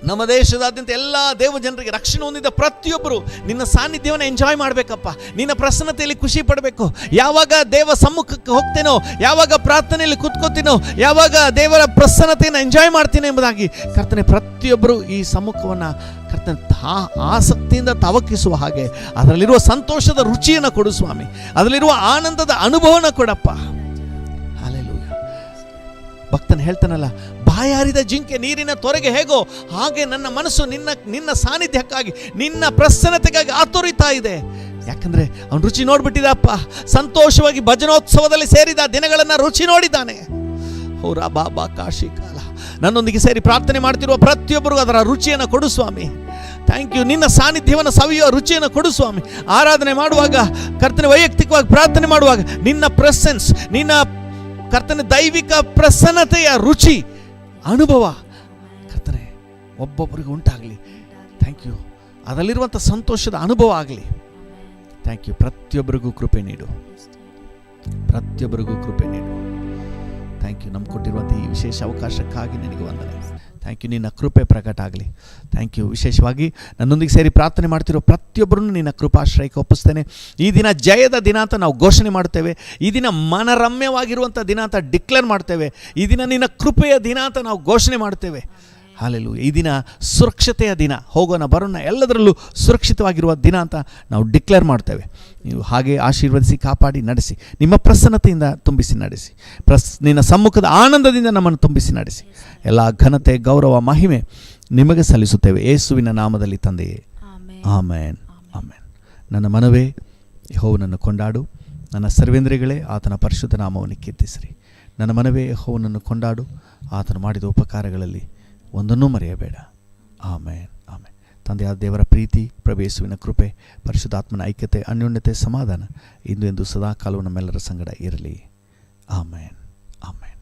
ನಮ್ಮ ದೇಶದಾದ್ಯಂತ ಎಲ್ಲ ದೇವ ಜನರಿಗೆ ರಕ್ಷಣೆ ಹೊಂದಿದ ಪ್ರತಿಯೊಬ್ಬರು ನಿನ್ನ ಸಾನ್ನಿಧ್ಯವನ್ನು ಎಂಜಾಯ್ ಮಾಡಬೇಕಪ್ಪ. ನಿನ್ನ ಪ್ರಸನ್ನತೆಯಲ್ಲಿ ಖುಷಿ ಪಡಬೇಕು. ಯಾವಾಗ ದೇವ ಸಮ್ಮುಖಕ್ಕೆ ಹೋಗ್ತೇನೋ, ಯಾವಾಗ ಪ್ರಾರ್ಥನೆಯಲ್ಲಿ ಕೂತ್ಕೋತೀನೋ, ಯಾವಾಗ ದೇವರ ಪ್ರಸನ್ನತೆಯನ್ನು ಎಂಜಾಯ್ ಮಾಡ್ತೀನಿ ಎಂಬುದಾಗಿ ಕರ್ತನೆ ಪ್ರತಿಯೊಬ್ಬರು ಈ ಸಮ್ಮುಖವನ್ನು ಕರ್ತನೆ ಆಸಕ್ತಿಯಿಂದ ತವಕಿಸುವ ಹಾಗೆ ಅದರಲ್ಲಿರುವ ಸಂತೋಷದ ರುಚಿಯನ್ನು ಕೊಡು ಸ್ವಾಮಿ. ಅದರಲ್ಲಿರುವ ಆನಂದದ ಅನುಭವನ ಕೊಡಪ್ಪ. ಹಲ್ಲೆಲೂಯಾ. ಭಕ್ತನ ಹೇಳ್ತಾನಲ್ಲ, ಬಾಯಾರಿದ ಜಿಂಕೆ ನೀರಿನ ತೊರೆಗೆ ಹೇಗೋ ಹಾಗೆ ನನ್ನ ಮನಸ್ಸು ನಿನ್ನ ಸಾನ್ನಿಧ್ಯಕ್ಕಾಗಿ, ನಿನ್ನ ಪ್ರಸನ್ನತೆಗಾಗಿ ಆತುರಿತಾ ಇದೆ. ಯಾಕಂದ್ರೆ ಅವನು ರುಚಿ ನೋಡ್ಬಿಟ್ಟಿದಪ್ಪ. ಸಂತೋಷವಾಗಿ ಭಜನೋತ್ಸವದಲ್ಲಿ ಸೇರಿದ ದಿನಗಳನ್ನು ರುಚಿ ನೋಡಿದ್ದಾನೆ. ಹೌರಾ ಬಾಬಾ ಕಾಶಿ ಕಾಲ. ನನ್ನೊಂದಿಗೆ ಸೇರಿ ಪ್ರಾರ್ಥನೆ ಮಾಡ್ತಿರುವ ಪ್ರತಿಯೊಬ್ಬರಿಗೂ ಅದರ ರುಚಿಯನ್ನು ಕೊಡು ಸ್ವಾಮಿ. Thank you. ನಿನ್ನ ಸಾನ್ನಿಧ್ಯವನ್ನು ಸವಿಯುವ ರುಚಿಯನ್ನು ಕೊಡು ಸ್ವಾಮಿ. ಆರಾಧನೆ ಮಾಡುವಾಗ ಕರ್ತನೆ, ವೈಯಕ್ತಿಕವಾಗಿ ಪ್ರಾರ್ಥನೆ ಮಾಡುವಾಗ ನಿನ್ನ ಪ್ರೆಸೆನ್ಸ್, ನಿನ್ನ ಕರ್ತನೆ ದೈವಿಕ ಪ್ರಸನ್ನತೆಯ ರುಚಿ ಅನುಭವ ಕರ್ತನೆ ಒಬ್ಬೊಬ್ಬರಿಗೆ ಉಂಟಾಗಲಿ. Thank you. ಅದರಲ್ಲಿರುವಂಥ ಸಂತೋಷದ ಅನುಭವ ಆಗಲಿ. Thank you. ಪ್ರತಿಯೊಬ್ಬರಿಗೂ ಕೃಪೆ ನೀಡು, ಪ್ರತಿಯೊಬ್ಬರಿಗೂ ಕೃಪೆ ನೀಡು. Thank you. ನಮ್ಗೆ ಕೊಟ್ಟಿರುವಂಥ ಈ ವಿಶೇಷ ಅವಕಾಶಕ್ಕಾಗಿ ನಿನಗೆ ವಂದನೆ. Thank you. ನಿನ್ನ ಕೃಪೆ ಪ್ರಕಟ ಆಗಲಿ. Thank you. ವಿಶೇಷವಾಗಿ ನನ್ನೊಂದಿಗೆ ಸೇರಿ ಪ್ರಾರ್ಥನೆ ಮಾಡ್ತಿರೋ ಪ್ರತಿಯೊಬ್ಬರನ್ನು ನಿನ್ನ ಕೃಪಾಶ್ರಯಕ್ಕೆ ಒಪ್ಪಿಸ್ತೇನೆ. ಈ ದಿನ ಜಯದ ದಿನ ಅಂತ ನಾವು ಘೋಷಣೆ ಮಾಡ್ತೇವೆ. ಈ ದಿನ ಮನರಮ್ಯವಾಗಿರುವಂಥ ದಿನ ಅಂತ ಡಿಕ್ಲೇರ್ ಮಾಡ್ತೇವೆ. ಈ ದಿನ ನಿನ್ನ ಕೃಪೆಯ ದಿನ ಅಂತ ನಾವು ಘೋಷಣೆ ಮಾಡ್ತೇವೆ. ಹಾಲೆಲೂಯಾ. ಈ ದಿನ ಸುರಕ್ಷತೆಯ ದಿನ, ಹೋಗೋಣ ಬರೋಣ ಎಲ್ಲದರಲ್ಲೂ ಸುರಕ್ಷಿತವಾಗಿರುವ ದಿನ ಅಂತ ನಾವು ಡಿಕ್ಲೇರ್ ಮಾಡ್ತೇವೆ. ನೀವು ಹಾಗೆ ಆಶೀರ್ವದಿಸಿ, ಕಾಪಾಡಿ, ನಡೆಸಿ, ನಿಮ್ಮ ಪ್ರಸನ್ನತೆಯಿಂದ ತುಂಬಿಸಿ ನಡೆಸಿ, ನಿನ್ನ ಸಮ್ಮುಖದ ಆನಂದದಿಂದ ನಮ್ಮನ್ನು ತುಂಬಿಸಿ ನಡೆಸಿ. ಎಲ್ಲ ಘನತೆ, ಗೌರವ, ಮಹಿಮೆ ನಿಮಗೆ ಸಲ್ಲಿಸುತ್ತೇವೆ ಯೇಸುವಿನ ನಾಮದಲ್ಲಿ ತಂದೆಯೇ. ಆಮೇನ್, ಆಮೇನ್. ನನ್ನ ಮನವೇ ಯೆಹೋವನನ್ನು ಕೊಂಡಾಡು, ನನ್ನ ಸರ್ವೇಂದ್ರಿಯಗಳೇ ಆತನ ಪರಿಶುದ್ಧ ನಾಮವನ್ನು ಕೀರ್ತಿಸಿರಿ. ನನ್ನ ಮನವೇ ಯೆಹೋವನನ್ನು ಕೊಂಡಾಡು, ಆತನು ಮಾಡಿದ ಉಪಕಾರಗಳಲ್ಲಿ ಒಂದನ್ನೂ ಮರೆಯಬೇಡ. ಆಮೇನ್, ಆಮೇನ್. ತಂದೆಯಾದ ದೇವರ ಪ್ರೀತಿ, ಪ್ರಭು ಯೇಸುವಿನ ಕೃಪೆ, ಪರಿಶುದ್ಧಾತ್ಮನ ಐಕ್ಯತೆ, ಅನ್ಯೋನ್ಯತೆ, ಸಮಾಧಾನ ಇಂದು ಎಂದು ಸದಾ ಕಾಲವು ನಮ್ಮೆಲ್ಲರ ಸಂಗಡ ಇರಲಿ. ಆಮೇನ್, ಆಮೇನ್.